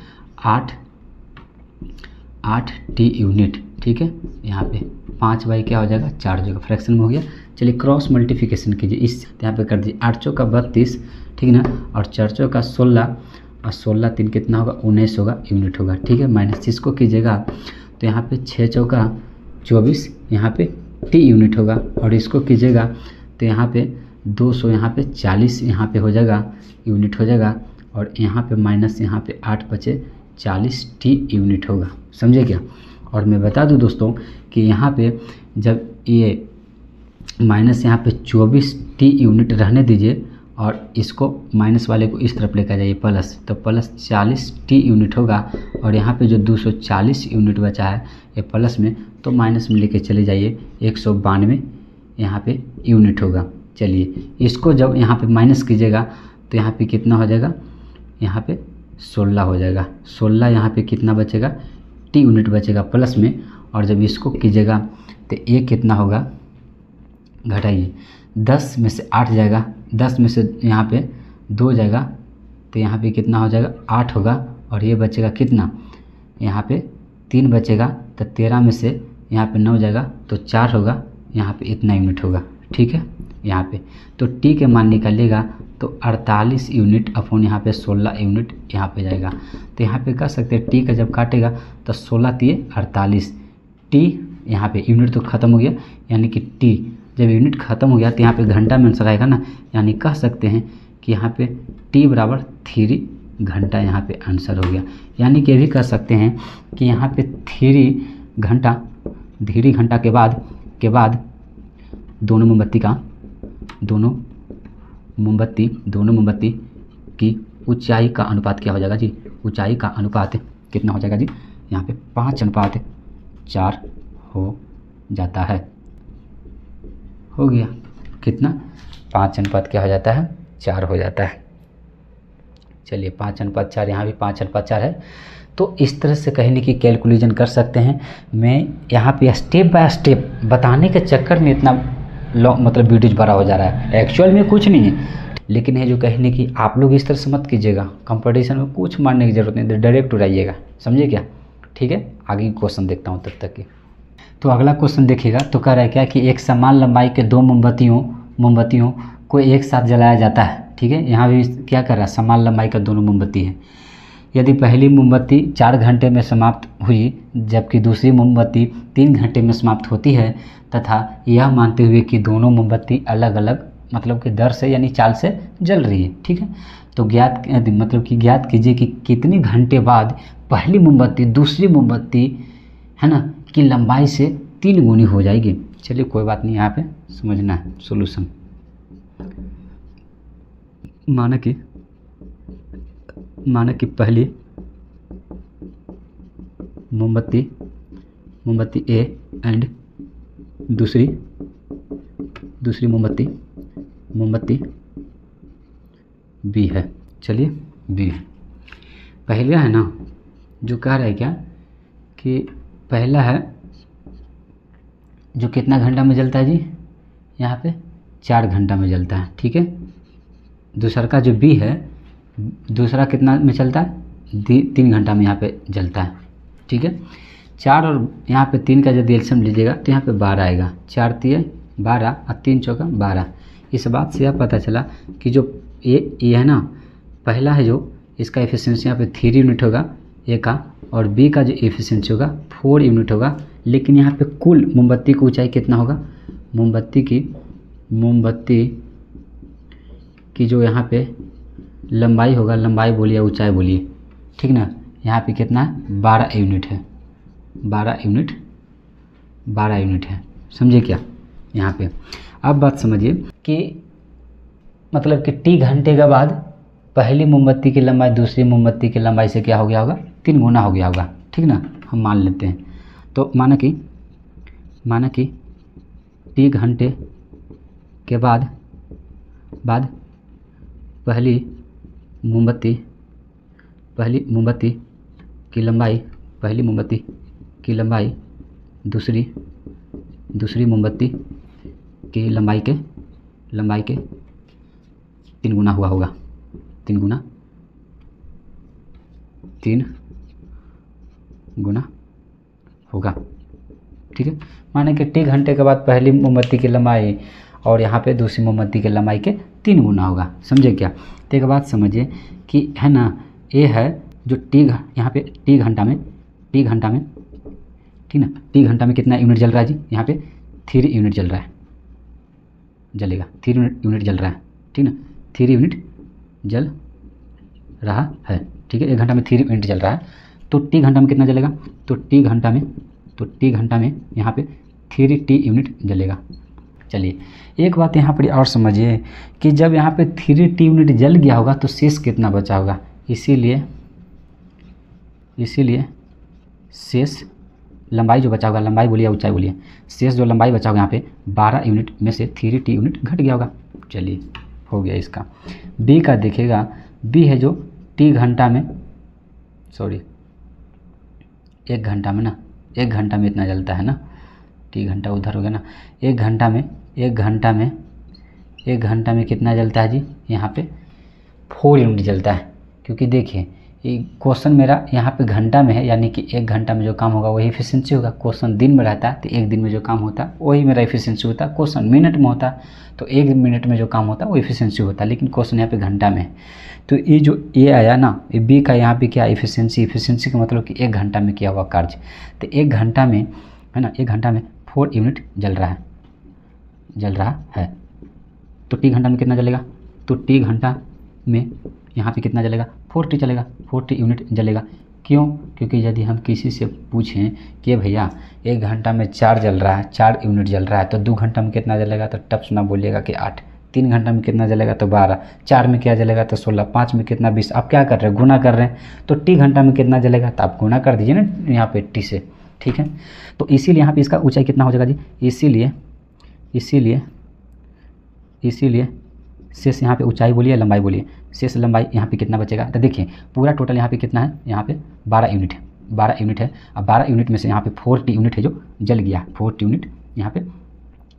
[SPEAKER 1] 8T यूनिट। ठीक है, यहाँ पे 5 बाई क्या हो जाएगा? 4 हो जाएगा, फ्रैक्शन में हो गया। चलिए क्रॉस मल्टीप्लिकेशन कीजिए, इस यहाँ पे कर दीजिए 8 चौका 32, ठीक ना, और 4 चौका 16, और 16 3 कितना होगा? 19 होगा, यूनिट होगा। ठीक है, माइनस इसको कीजिएगा तो यहाँ पे 6 चौका 24, यहाँ पे T यूनिट होगा, और इसको कीजिएगा तो यहाँ पे 200, यहाँ पे 40 यहाँ पे हो जाएगा, यूनिट हो जाएगा, और यहाँ पे माइनस यहाँ पे 8 बचे 40T यूनिट होगा। समझे क्या? और मैं बता दूं दोस्तों कि यहाँ पे जब ये माइनस यहाँ पे 24T यूनिट रहने दीजिए और इसको माइनस वाले को इस तरफ लेकर जाइए प्लस, तो प्लस 40T यूनिट होगा, और यहाँ पे जो 240 यूनिट बचा है ये प्लस में, तो माइनस में लेके चले जाइए 192 यहाँ पे यूनिट होगा। चलिए, इसको जब यहाँ पे माइनस कीजिएगा तो यहाँ पे कितना हो जाएगा? यहाँ पे 16 हो जाएगा। 16 यहाँ पे कितना बचेगा? T यूनिट बचेगा प्लस में, और जब इसको कीजिएगा तो ये कितना होगा? घटाइए, 10 में से 8 जाएगा, 10 में से यहाँ पे 2 जाएगा, तो यहाँ पे कितना हो जाएगा? 8 होगा, और ये बचेगा कितना? यहाँ पे 3 बचेगा, तो 13 में से यहाँ पे 9 जाएगा तो 4 होगा, यहाँ पे इतना यूनिट होगा। ठीक है, यहाँ पे तो T के मान निकालिएगा तो 48 यूनिट अपॉन यहाँ पे 16 यूनिट यहाँ पे जाएगा। तो यहाँ पे कह सकते हैं T का जब काटेगा तो 16 तिये 48, T यहाँ पे यूनिट तो ख़त्म हो गया, यानी कि T जब यूनिट ख़त्म हो गया तो यहाँ पे घंटा में आंसर आएगा ना, यानी कह सकते हैं कि यहाँ पे T बराबर 3 घंटा यहाँ पे आंसर हो गया। यानी कि ये भी कह सकते हैं कि यहाँ पे 3 घंटा, धीरे घंटा के बाद दोनों मोमबत्ती की ऊंचाई का अनुपात क्या हो जाएगा जी? ऊंचाई का अनुपात कितना हो जाएगा जी? यहाँ पे 5:4 हो जाता है। हो गया कितना? 5 क्या हो जाता है? 4 हो जाता है। चलिए 5:4, यहाँ भी 5:4 है। तो इस तरह से कहने की कैलकुलेशन कर सकते हैं। मैं यहाँ पे स्टेप बाय स्टेप बताने के चक्कर में इतना लॉन्ग मतलब वीडियोज बड़ा हो जा रहा है, एक्चुअल में कुछ नहीं है। लेकिन ये जो कहने की आप लोग इस तरह से मत कीजिएगा, कंपटीशन में कुछ मारने की ज़रूरत नहीं, डायरेक्ट उड़ाइएगा, समझे क्या? ठीक है, आगे क्वेश्चन देखता हूँ तब तक की। तो अगला क्वेश्चन देखिएगा, तो कह रहा है क्या कि एक समान लंबाई के दो मोमबत्तियों को एक साथ जलाया जाता है। ठीक है, यहाँ भी क्या कर रहा है? समान लंबाई का दोनों मोमबत्ती है। यदि पहली मोमबत्ती 4 घंटे में समाप्त हुई जबकि दूसरी मोमबत्ती 3 घंटे में समाप्त होती है, तथा यह मानते हुए कि दोनों मोमबत्ती अलग अलग मतलब कि दर से यानी चाल से जल रही है। ठीक है, तो ज्ञात कीजिए कि कितने घंटे बाद पहली मोमबत्ती दूसरी मोमबत्ती है ना की लंबाई से 3 गुनी हो जाएगी। चलिए कोई बात नहीं, यहाँ पे समझना है सॉल्यूशन। माना कि पहली मोमबत्ती ए एंड दूसरी मोमबत्ती बी है। चलिए बी पहला है ना, जो कह रहा है क्या कि पहला है जो कितना घंटा में जलता है जी? यहाँ पे 4 घंटा में जलता है। ठीक है, दूसरा का जो बी है, दूसरा कितना में चलता है? 3 घंटा में यहाँ पे जलता है। ठीक है, 4 और यहाँ पे 3 का यदि एलसीएम लीजिएगा तो यहाँ पे 12 आएगा। 4 तिये 12 और 3 चौका 12। इस बात से यह पता चला कि जो ये है ना, पहला है जो इसका एफिशिएंसी यहाँ पे 3 यूनिट होगा ए का, और बी का जो एफिशिएंसी होगा 4 यूनिट होगा। लेकिन यहाँ पे कुल मोमबत्ती की ऊंचाई कितना होगा? मोमबत्ती की जो यहाँ पे लंबाई होगा, लंबाई बोलिए ऊंचाई बोलिए, ठीक ना, यहाँ पे कितना है? 12 यूनिट है। 12 यूनिट है, समझे क्या? यहाँ पे अब बात समझिए कि मतलब कि टी घंटे के बाद पहली मोमबत्ती की लंबाई दूसरी मोमबत्ती की लंबाई से क्या हो गया होगा? 3 गुना हो गया होगा। ठीक ना, हम मान लेते हैं। तो माना कि टी घंटे के बाद पहली मोमबत्ती की लंबाई दूसरी मोमबत्ती की लंबाई के 3 गुना हुआ होगा। 3 गुना होगा। ठीक है, माने कि टी घंटे के बाद पहली मोमबत्ती की लंबाई और यहाँ पे दूसरी मोमबत्ती की लंबाई के 3 गुना होगा। समझे क्या? तो एक बात समझिए कि है ना, ये है जो यहाँ पे टी घंटा में ठीक ना, टी घंटा में कितना यूनिट जल रहा है जी? यहाँ पे 3 यूनिट जल रहा है, जलेगा 3 यूनिट जल रहा है। ठीक ना, 3 यूनिट जल रहा है। ठीक है, 1 घंटा में 3 यूनिट जल रहा है, तो टी घंटा में कितना जलेगा? तो टी घंटा में यहाँ पे 3 यूनिट जलेगा। चलिए एक बात यहाँ पर और समझिए कि जब यहाँ पे 3 यूनिट जल गया होगा तो शेष कितना बचा होगा? इसीलिए शेष लंबाई जो बचा होगा, लंबाई बोलिए ऊंचाई बोलिए, शेष जो लंबाई बचा होगा यहाँ पे 12 यूनिट में से 3 यूनिट घट गया होगा। चलिए हो गया इसका। बी का देखिएगा, बी है जो टी घंटा में 1 घंटा में ना, 1 घंटा में इतना जलता है ना, टी घंटा उधर हो गया ना, 1 घंटा में कितना जलता है जी? यहाँ पे 4 यूनिट जलता है। क्योंकि देखिए ये क्वेश्चन मेरा यहाँ पे घंटा में है, यानी कि 1 घंटा में जो काम होगा वही एफिशिएंसी होगा। क्वेश्चन दिन में रहता है तो 1 दिन में जो काम होता है वही मेरा एफिशिएंसी होता है। क्वेश्चन मिनट में होता तो 1 मिनट में जो काम होता है वो एफिशिएंसी होता है, लेकिन क्वेश्चन यहाँ पे घंटा में है। तो ये जो ए आया ना, ये बी का यहाँ पे क्या एफिशिएंसी का मतलब कि 1 घंटा में किया हुआ कार्य। तो 1 घंटा में है ना, 1 घंटा में 4 यूनिट जल रहा है। तो टी घंटा में कितना जलेगा? तो टी घंटा में यहाँ पे कितना जलेगा? 4T चलेगा, 4T यूनिट जलेगा। क्यों? क्योंकि यदि हम किसी से पूछें कि भैया 1 घंटा में 4 जल रहा है, 4 यूनिट जल रहा है, तो 2 घंटा में कितना जलेगा? तो टप सुना बोलिएगा कि 8। 3 घंटा में कितना जलेगा? तो 12। 4 में क्या जलेगा? तो 16। 5 में कितना? 20। आप क्या कर रहे हैं? गुना कर रहे हैं। तो टी घंटा में कितना जलेगा? तो आप गुना कर दीजिए ना यहाँ पे टी से, ठीक है। तो इसीलिए यहाँ पे इसका ऊंचाई कितना हो जाएगा जी? इसीलिए शेष यहाँ पे ऊंचाई बोलिए, लंबाई बोलिए, शेष लंबाई यहाँ पे कितना बचेगा? तो देखिए पूरा टोटल यहाँ पे कितना है? यहाँ पे 12 यूनिट है, 12 यूनिट है। अब 12 यूनिट में से यहाँ पे 4t यूनिट है जो जल गया, 4t यूनिट यहाँ पे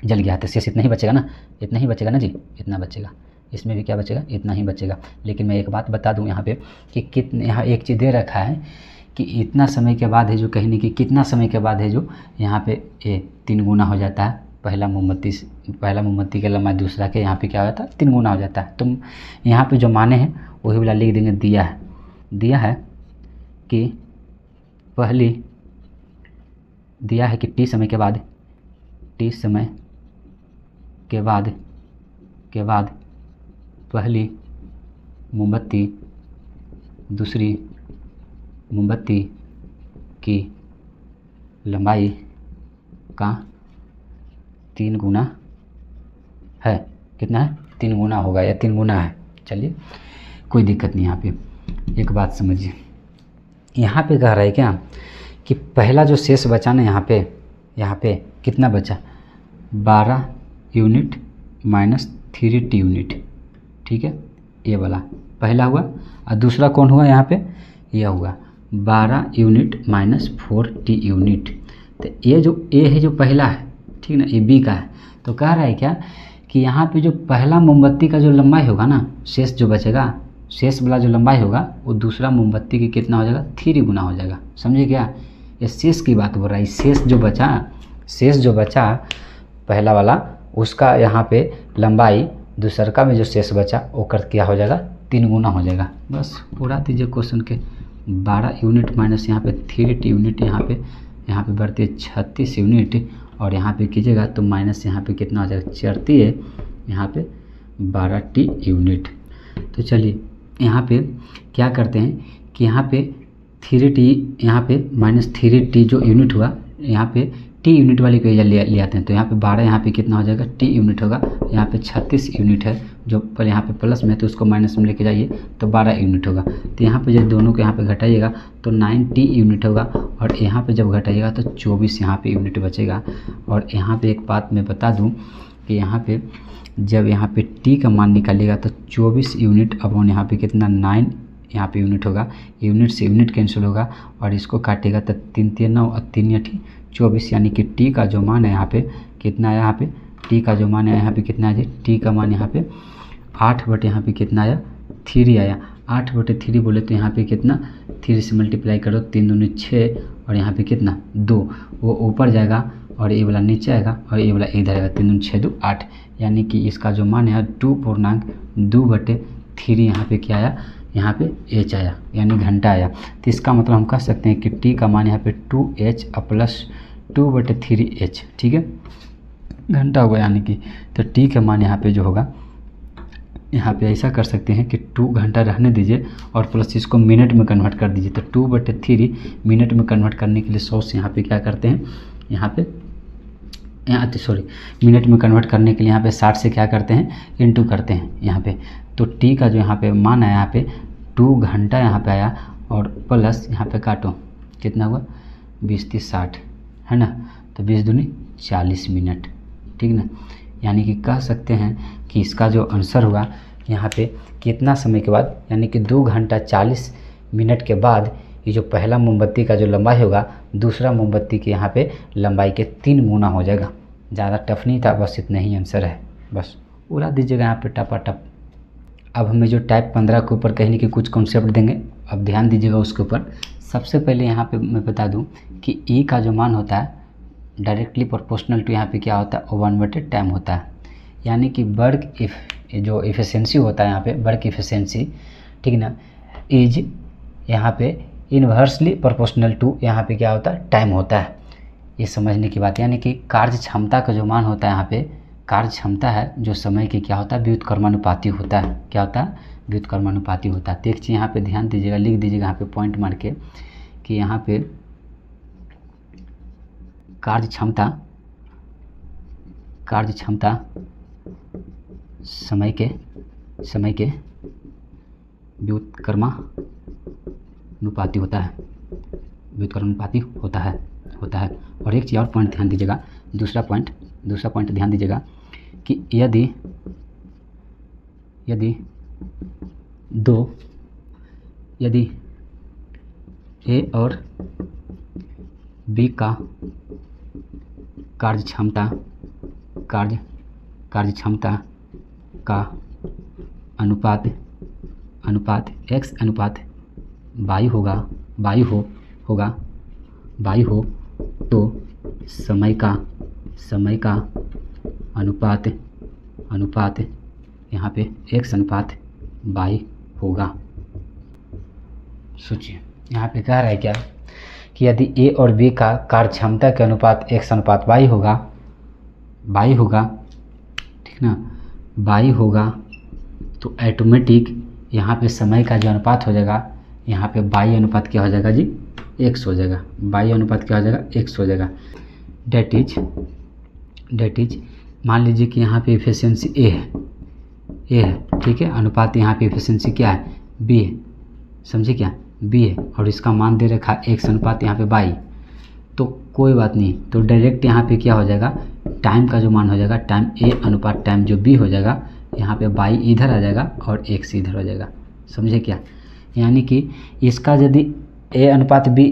[SPEAKER 1] जल गया, तो शेष इतना ही बचेगा ना, इतना ही बचेगा ना जी, इतना बचेगा। इसमें भी क्या बचेगा? इतना ही बचेगा। लेकिन मैं एक बात बता दूँ यहाँ पे कि कितने, यहाँ एक चीज़ दे रखा है कि इतना समय के बाद है जो, कहीं नहीं कि कितना समय के बाद है जो यहाँ पे ये 3 गुना हो जाता है। पहला मोमबत्ती के लंबाई दूसरा के यहाँ पे क्या होता है? 3 गुना हो जाता है। तुम यहाँ पे जो माने हैं वही वाला लिख देंगे। दिया है कि टी समय के बाद पहली मोमबत्ती दूसरी मोमबत्ती की लंबाई का 3 गुना है। कितना है? 3 गुना होगा या 3 गुना है। चलिए कोई दिक्कत नहीं। यहाँ पे एक बात समझिए, यहाँ पे कह रहा है क्या कि पहला जो शेष बचा ना, यहाँ पे कितना बचा? 12 यूनिट माइनस 3t यूनिट, ठीक है। ये वाला पहला हुआ और दूसरा कौन हुआ? यहाँ पे यह हुआ 12 यूनिट माइनस 4t यूनिट। तो ये जो ए है जो पहला है, ठीक ना, ये बी का है। तो कह रहा है क्या कि यहाँ पे जो पहला मोमबत्ती का जो लंबाई होगा ना, शेष जो बचेगा, शेष वाला जो लंबाई होगा वो दूसरा मोमबत्ती की कितना हो जाएगा? 3 गुना हो जाएगा। समझे क्या? ये शेष की बात हो रहा है। शेष जो बचा पहला वाला, उसका यहाँ पे लंबाई दूसरका में जो शेष बचा वो कर क्या हो जाएगा? 3 गुना हो जाएगा। बस पूरा दीजिए क्वेश्चन के। 12 यूनिट माइनस यहाँ पे 3t यूनिट, यहाँ पे बढ़ती है 36 यूनिट, और यहाँ पे कीजिएगा तो माइनस यहाँ पे कितना हो जाएगा? चढ़ती है यहाँ पे 12t यूनिट। तो चलिए यहाँ पे क्या करते हैं कि यहाँ पे 3t, यहाँ पे माइनस 3t जो यूनिट हुआ, यहाँ पे t यूनिट वाली को ले आते हैं। तो यहाँ पे 12, यहाँ पे कितना हो जाएगा? t यूनिट होगा। यहाँ पे 36 यूनिट है जो पर यहाँ पे प्लस में, तो उसको माइनस में लेके जाइए तो 12 यूनिट होगा। तो यहाँ पे जब दोनों को यहाँ पे घटाइएगा तो 9t यूनिट होगा, और यहाँ पे जब घटाइएगा तो 24 यहाँ पे यूनिट बचेगा। और यहाँ पे एक बात मैं बता दूँ कि यहाँ पे जब यहाँ पे t का मान निकालिएगा तो 24 यूनिट अपॉन यहाँ पे कितना? 9 यहाँ पे यूनिट होगा। यूनिट से यूनिट कैंसिल होगा और इसको काटेगा तो 3 3 9 और 3 8 24, यानी कि t का जो मान है यहाँ पे कितना है? यहाँ पे t का जो मान है यहाँ पे कितना है जी? t का मान यहाँ पे 8 बटे यहाँ पे कितना आया? 3 आया। 8 बटे 3 बोले तो यहाँ पे कितना? 3 से मल्टीप्लाई करो, 3 दूनी 6, और यहाँ पे कितना? 2, वो ऊपर जाएगा और ये वाला नीचे आएगा और ये वाला इधर आएगा। 3 दूनी 6 2 8, यानी कि इसका जो मान है 2.2 बटे 3 यहाँ पे क्या आया? यहाँ पे h आया, यानी घंटा आया। तो इसका मतलब हम कह सकते हैं कि t का मान यहाँ पे 2h प्लस 2 बटे 3h, ठीक है, घंटा होगा। यानी कि तो t का मान यहाँ पे जो होगा, यहाँ पे ऐसा कर सकते हैं कि 2 घंटा रहने दीजिए और प्लस इसको मिनट में कन्वर्ट कर दीजिए। तो 2 बटे 3 मिनट में कन्वर्ट करने के लिए 100 से यहाँ पे क्या करते हैं? मिनट में कन्वर्ट करने के लिए यहाँ पे 60 से क्या करते हैं? इनटू करते हैं यहाँ पे। तो t का जो यहाँ पे मान है यहाँ पे 2 घंटा यहाँ पे आया, और प्लस यहाँ पे काटो कितना हुआ? 20 30 60 है ना, तो 20 दूनी 40 मिनट, ठीक ना। यानी कि कह सकते हैं कि इसका जो आंसर हुआ यहाँ पे कितना समय के बाद, यानी कि 2 घंटा 40 मिनट के बाद ये जो पहला मोमबत्ती का जो लंबाई होगा दूसरा मोमबत्ती के यहाँ पे लंबाई के 3 गुना हो जाएगा। ज़्यादा टफ नहीं था, बस इतना ही आंसर है। बस उड़ा दीजिएगा यहाँ पे टपाटप। अब हमें जो टाइप 15 के ऊपर कहीं कि कुछ कॉन्सेप्ट देंगे, अब ध्यान दीजिएगा उसके ऊपर। सबसे पहले यहाँ पे मैं बता दूँ कि ई का जो मान होता है डायरेक्टली प्रोपोर्शनल टू यहाँ पे क्या होता है? 1/टाइम टाइम होता है। यानी कि वर्क जो इफिशिएंसी होता है यहाँ पे, वर्क इफिशिएंसी, ठीक ना, इज यहाँ पे इन्वर्सली प्रोपोर्शनल टू यहाँ पे क्या होता है? टाइम होता है। ये समझने की बात, यानी कि कार्य क्षमता का जो मान होता है यहाँ पे, कार्य क्षमता है जो समय के क्या होता है? व्युत्क्रमानुपाती होता है। क्या होता है? व्युत्क्रमानुपाती होता है। तो एक चीज़ यहाँ पे ध्यान दीजिएगा, लिख दीजिएगा यहाँ पे पॉइंट मार के कि यहाँ पे कार्य क्षमता समय के व्युत्क्रमानुपाती होता है। और एक चीज़ और पॉइंट ध्यान दीजिएगा, दूसरा पॉइंट ध्यान दीजिएगा कि यदि ए और बी का कार्य क्षमता का अनुपात x अनुपात y हो तो समय का अनुपात यहाँ पे x अनुपात y होगा। सोचिए यहाँ पे कह रहा है क्या कि यदि a और b का कार्य क्षमता के अनुपात x अनुपात y होगा, ठीक ना, y होगा, तो ऑटोमेटिक यहाँ पे समय का जो अनुपात हो जाएगा, यहाँ पे y अनुपात क्या हो जाएगा जी, x हो जाएगा। y अनुपात क्या हो जाएगा, x हो जाएगा। डेट इज मान लीजिए कि यहाँ पे एफिशिएंसी a है, ठीक है, अनुपात यहाँ पे एफिशिएंसी क्या है, b है, समझे क्या, b है, और इसका मान दे रखा है x अनुपात यहाँ पे y। तो कोई बात नहीं, तो डायरेक्ट यहाँ पे क्या हो जाएगा, टाइम का जो मान हो जाएगा, टाइम a अनुपात टाइम जो b हो जाएगा, यहाँ पे y इधर आ जाएगा और x इधर हो जाएगा। समझे क्या, यानी कि इसका यदि a अनुपात b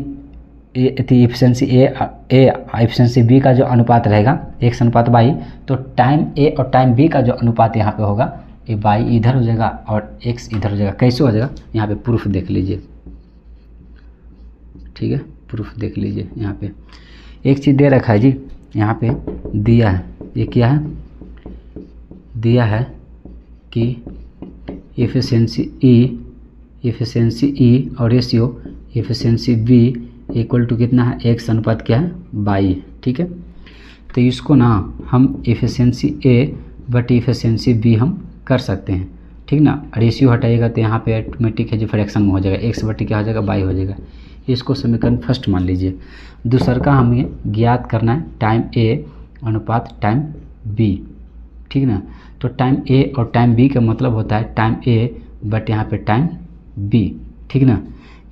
[SPEAKER 1] एफिशिएंसी एफिशिएंसी b का जो अनुपात रहेगा x अनुपात y, तो टाइम a और टाइम b का जो अनुपात यहाँ पे होगा, ये y इधर हो जाएगा और x इधर हो जाएगा। कैसे हो जाएगा, यहाँ पे प्रूफ देख लीजिए, ठीक है, प्रूफ देख लीजिए। यहाँ पे एक चीज़ दे रखा है जी, यहाँ पे दिया है, ये क्या है, दिया है कि एफिशिएंसी E और ratio efficiency B equal to कितना है, x अनुपात क्या है, y, ठीक है। तो इसको ना हम efficiency A but efficiency B हम कर सकते हैं, ठीक ना। रेशियो हटाइएगा तो यहाँ पे ऑटोमेटिक है जो फ्रैक्शन में हो जाएगा, x बटे क्या हो जाएगा, y हो जाएगा। इसको समीकरण फर्स्ट मान लीजिए। दूसर का हमें ज्ञात करना है टाइम A अनुपात टाइम B, ठीक ना। तो टाइम A और टाइम B का मतलब होता है टाइम A बट यहाँ पे टाइम B, ठीक ना।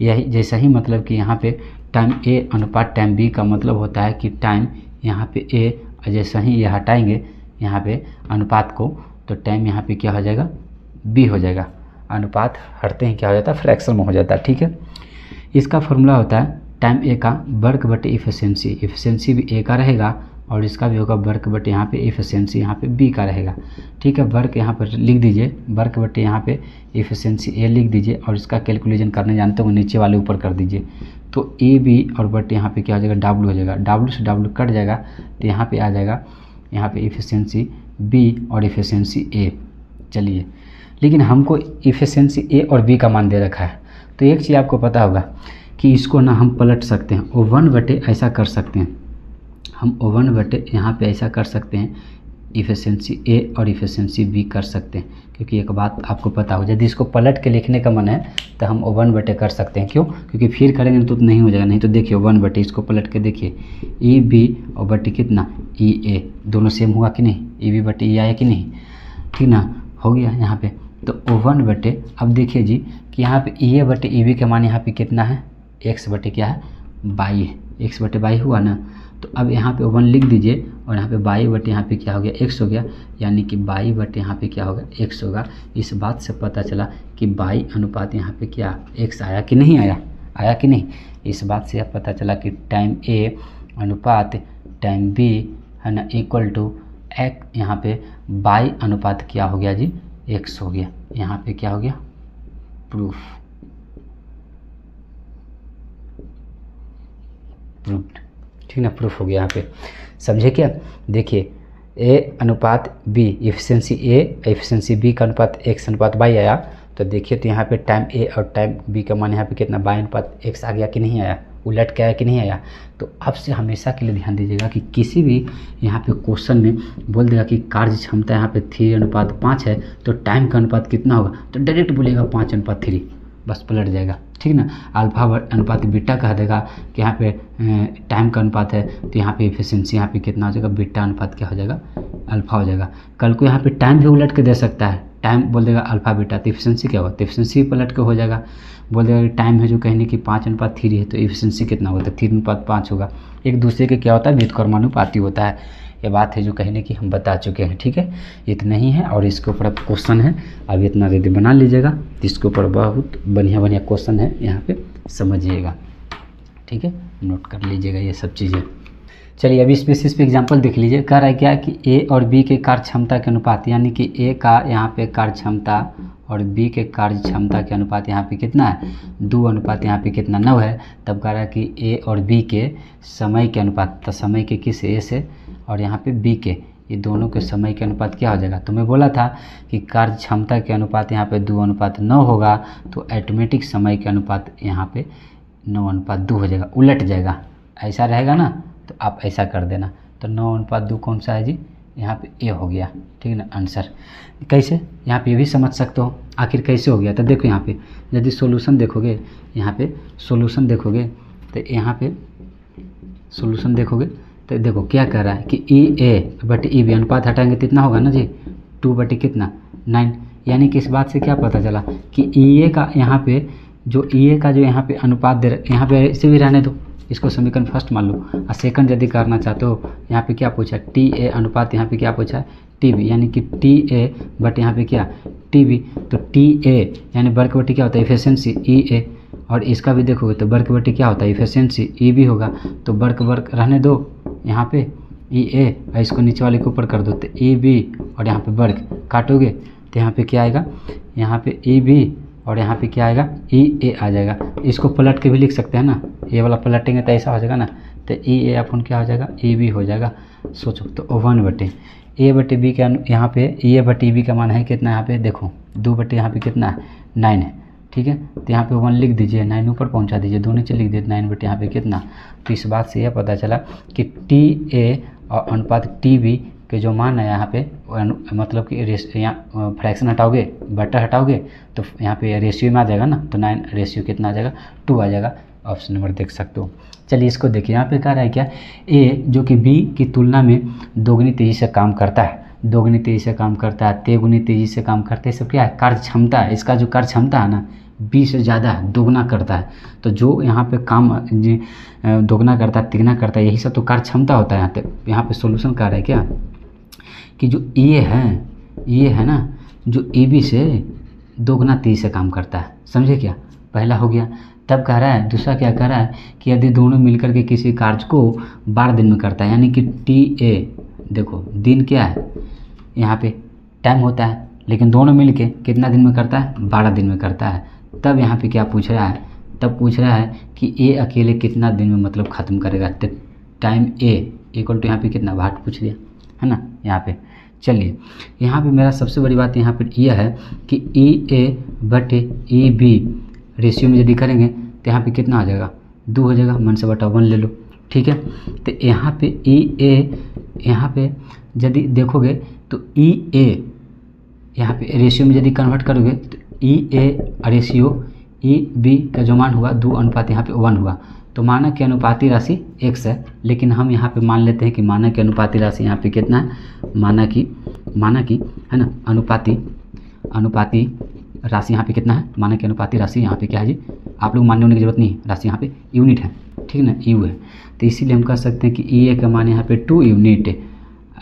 [SPEAKER 1] यही जैसा ही मतलब कि यहाँ पे टाइम A अनुपात टाइम B का मतलब होता है कि टाइम यहाँ पे A, जैसा ही ये हटाएंगे यहाँ पे अनुपात को, तो टाइम यहाँ पे क्या हो जाएगा, B हो जाएगा। अनुपात हटते ही क्या हो जाता है, फ्रैक्शन में हो जाता है, ठीक है। इसका फॉर्मूला होता है टाइम A का वर्क बटे एफिशिएंसी भी A का रहेगा और इसका भी होगा वर्क बटे यहाँ पे एफिशिएंसी यहाँ पे B का रहेगा, ठीक है। वर्क यहाँ पर लिख दीजिए, वर्क बटे यहाँ पे एफिशिएंसी A लिख दीजिए और इसका कैलकुलेशन करने जानते हो, नीचे वाले ऊपर कर दीजिए। तो AB और बटे यहाँ पे क्या हो जाएगा, W हो जाएगा, W से W कट जाएगा तो यहाँ पे आ जाएगा यहाँ पे एफिशिएंसी B और एफिशिएंसी A। चलिए, लेकिन हमको एफिशिएंसी A और B का मान दे रखा है, तो एक चीज़ आपको पता होगा कि इसको ना हम पलट सकते हैं, O1 बटे ऐसा कर सकते हैं, हम O1 बटे यहाँ पे ऐसा कर सकते हैं, एफिशिएंसी A और एफिशिएंसी B कर सकते हैं। क्योंकि एक बात आपको पता हो, यदि इसको पलट के लिखने का मन है तो हम O1 बटे कर सकते हैं। क्यों, क्योंकि फिर करेंगे तो नहीं हो जाएगा। नहीं तो देखिए 1 बटे, इसको पलट के देखिए, EB और बटे कितना EA, दोनों सेम हुआ कि नहीं, EB बटे E आया कि नहीं, ठीक ना, हो गया यहाँ पे। तो O1 बटे, अब देखिए जी कि यहाँ पे EA बटे EB का मान यहाँ पे कितना है, x बटे क्या है, y है, x बटे y हुआ ना। तो अब यहाँ पे 1 लिख दीजिए और यहाँ पे y बटे यहाँ पे क्या हो गया, x हो गया, यानी कि y बटे यहाँ पे क्या होगा, x होगा। इस बात से पता चला कि y अनुपात यहाँ पे क्या x आया कि नहीं आया, आया कि नहीं। इस बात से पता चला कि टाइम A अनुपात टाइम B है ना इक्वल टू x, यहाँ पे y अनुपात क्या हो गया जी, x हो गया। यहाँ पे क्या हो गया, प्रूफ, प्रूफ्ड, ठीक ना, प्रूफ हो गया यहाँ पे। समझे क्या, देखिए A अनुपात B, efficiency A efficiency B का अनुपात x अनुपात y आया। तो देखिए तो यहाँ पे टाइम A और टाइम B का मान यहाँ पे कितना, y अनुपात x आ गया कि नहीं आया, उलट के आया कि नहीं आया। तो आपसे हमेशा के लिए ध्यान दीजिएगा कि किसी भी यहाँ पे क्वेश्चन में बोल देगा कि कार्य क्षमता यहाँ पे 3:5 है, तो टाइम का अनुपात कितना होगा, तो डायरेक्ट बोलेगा 5:3। बस पलट जाएगा, ठीक ना। अल्फा अनुपात बीटा कह देगा कि यहाँ पे टाइम का अनुपात है, तो यहाँ पे इफिशियंसी यहाँ पे कितना हो जाएगा, बीटा अनुपात क्या हो जाएगा, अल्फा हो जाएगा। कल को यहाँ पे टाइम भी उलट के दे सकता है, टाइम बोल देगा अल्फा बीटा, तो इफिशियंसी क्या होगा, तो इफिशियंसी पलट के हो जाएगा। बोल देगा कि टाइम है जो कहने की 5:3 है, तो इफिशियंसी कितना होगा, तो 3:5 होगा। एक दूसरे के क्या होता है, व्युत्क्रमानुपाती होता है। ये बात है जो कहने की हम बता चुके हैं, ठीक है। इतना ही है और इसके ऊपर क्वेश्चन है, अब इतना यदि बना लीजिएगा, इसके ऊपर बहुत बढ़िया बढ़िया क्वेश्चन है, यहाँ पे समझिएगा, ठीक है, नोट कर लीजिएगा ये सब चीज़ें। चलिए अभी स्पेसिस पे एग्जांपल देख लीजिए। कह रहा है क्या कि ए और बी के कार्य क्षमता के अनुपात, यानी कि ए का यहाँ पे कार्य क्षमता और बी के कार्य क्षमता के अनुपात यहाँ पे कितना है, 2 अनुपात यहाँ पे कितना 9 है। तब कह रहा है कि ए और बी के समय के अनुपात, तो समय के किस ए से और यहाँ पे बी के, ये दोनों के समय के अनुपात क्या हो जाएगा। तो मैं बोला था कि कार्य क्षमता के अनुपात यहाँ पे 2:9 होगा, तो ऑटोमेटिक समय के अनुपात यहाँ पे 9:2 हो जाएगा, उलट जाएगा, ऐसा रहेगा ना, तो आप ऐसा कर देना। तो 9:2 कौन सा है जी, यहाँ पे ए हो गया, ठीक है ना आंसर। कैसे, यहाँ पे ये भी समझ सकते हो आखिर कैसे हो गया। तो देखो यहाँ पे यदि सॉल्यूशन देखोगे, यहाँ पे सॉल्यूशन देखोगे, तो यहाँ पे सॉल्यूशन देखोगे तो देखो क्या कह रहा है कि ई ए बटे ई बी अनुपात हटाएंगे तो इतना होगा ना जी, 2 बटे कितना 9। यानी कि इस बात से क्या पता चला कि ई ए का यहाँ पे जो ई ए का जो यहाँ पे अनुपात दे रहे, यहाँ पे इसे भी रहने दो, इसको समीकरण फर्स्ट मान लो। और सेकंड यदि करना चाहते हो, यहाँ पे क्या पूछा, टी ए अनुपात यहाँ पे क्या पूछा है, टी बी, यानी कि टी ए बट यहाँ पे क्या टी बी। तो टी ए यानी वर्ग बटे क्या होता है, एफिशिएंसी ई ए, और इसका भी देखोगे तो वर्ग बटे क्या होता है, एफिशिएंसी ई बी होगा। तो वर्ग वर्ग रहने दो यहाँ पे ई ए, और इसको नीचे वाले के ऊपर कर दो, तो ई बी और यहाँ पे वर्ग काटोगे तो यहाँ पे क्या आएगा, यहाँ पे ई बी और यहाँ पे क्या आएगा, ई ए आ जाएगा। इसको पलट के भी लिख सकते हैं ना, ये वाला पलटेंगे तो ऐसा हो जाएगा ना, तो ई ए अपन क्या हो जाएगा, ई बी हो जाएगा। सोचो तो 1 बटे ए बटे बी का यहाँ पे ई ए बटे बी का मान है कितना, यहाँ पे देखो 2 बटे यहाँ पे कितना है 9 है, ठीक है। तो यहाँ पे 1 लिख दीजिए, 9 ऊपर पहुँचा दीजिए, 2 नीचे लिख दीजिए, 9 बटे यहाँ पे कितना। तो इस बात से यह पता चला कि टी ए और अनुपात टी बी के जो मान है यहाँ पे, मतलब कि यहाँ फ्रैक्शन हटाओगे, बटा हटाओगे तो यहाँ पे रेशियो में आ जाएगा ना, तो 9 रेशियो कितना आ जाएगा, 2 आ जाएगा। ऑप्शन नंबर देख सकते हो। चलिए इसको देखिए, यहाँ पे कह रहा है क्या, ए जो कि बी की तुलना में दोगुनी तेज़ी से काम करता है, दोगुनी तेज़ी से काम करता है, तेगुनी तेज़ी से काम करते हैं, सब क्या है, कार्य क्षमता है। इसका जो कार्य क्षमता है ना, बी से ज़्यादा है, दोगुना करता है। तो जो यहाँ पे काम दोगुना करता है, तिगुना करता है, यही सब तो कार्य क्षमता होता है। यहाँ पे सोल्यूशन कह रहा है क्या कि जो ये है ना, जो ए बी से दोगुना तेज़ी से काम करता है, समझे क्या, पहला हो गया। तब कह रहा है, दूसरा क्या कह रहा है कि यदि दोनों मिलकर के किसी कार्य को 12 दिन में करता है, यानी कि टी ए, देखो दिन क्या है, यहाँ पे टाइम होता है, लेकिन दोनों मिलके कितना दिन में करता है, 12 दिन में करता है। तब यहाँ पे क्या पूछ रहा है, तब पूछ रहा है कि ए अकेले कितना दिन में मतलब ख़त्म करेगा। तो टाइम ए इक्वल टू यहाँ पे कितना, 8 पूछ लिया है ना यहाँ पे। चलिए यहाँ पे मेरा सबसे बड़ी बात यहाँ पे यह है कि ई ए बटे ई बी रेशियो में यदि करेंगे तो यहाँ पे कितना आ जाएगा, 2 हो जाएगा, मन से बटा 1 ले लो, ठीक है। तो यहाँ पे ई ए, यहाँ पे यदि देखोगे तो ई ए यहाँ पे रेशियो में यदि कन्वर्ट करोगे तो ई ए रेशियो ई बी का जो मान हुआ 2 अनुपात यहाँ पे 1 हुआ। तो मानक की अनुपाती राशि x है, लेकिन हम यहाँ पे मान लेते हैं कि मानक की अनुपाती राशि यहाँ पे कितना है, मानक की है ना, अनुपाती राशि यहाँ पे कितना है, मानक की अनुपाती राशि यहाँ पे क्या है जी, आप लोग मानने होने की जरूरत नहीं है, राशि यहाँ पे यूनिट है, ठीक है ना, यू है। तो इसीलिए हम कह सकते हैं कि ई ए का मान यहाँ पे 2 यूनिट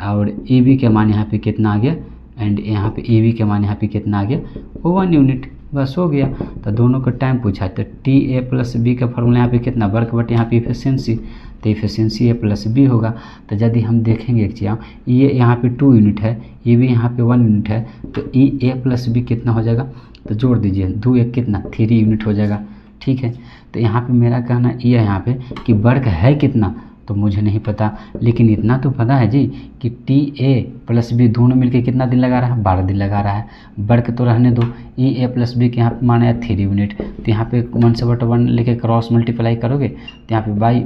[SPEAKER 1] और ई बी के मान यहाँ पे कितना आ गया, एंड यहाँ पे ई बी के मान यहाँ पे कितना आ गया, 1 यूनिट, बस हो गया। तो दोनों का टाइम पूछा है, तो टी ए प्लस बी का फॉर्मूला यहाँ पे कितना, वर्क बट यहाँ पे इफिशियंसी, तो इफिशियंसी ए प्लस बी होगा। तो यदि हम देखेंगे एक चीज़, ये यहाँ पे 2 यूनिट है, ये भी यहाँ पे 1 यूनिट है, तो ई ए प्लस बी कितना हो जाएगा, तो जोड़ दीजिए, 2 1 कितना 3 यूनिट हो जाएगा, ठीक है। तो यहाँ पे मेरा कहना ये है यहाँ पे कि वर्क है कितना, तो मुझे नहीं पता, लेकिन इतना तो पता है जी कि टी ए प्लस बी दोनों मिलके कितना दिन लगा रहा है, 12 दिन लगा रहा है। वर्क तो रहने दो, ई ए प्लस बी के यहाँ पे माना है 3 यूनिट, तो यहाँ पे 1 से बटा 1 लेके क्रॉस मल्टीप्लाई करोगे तो यहाँ पे बाई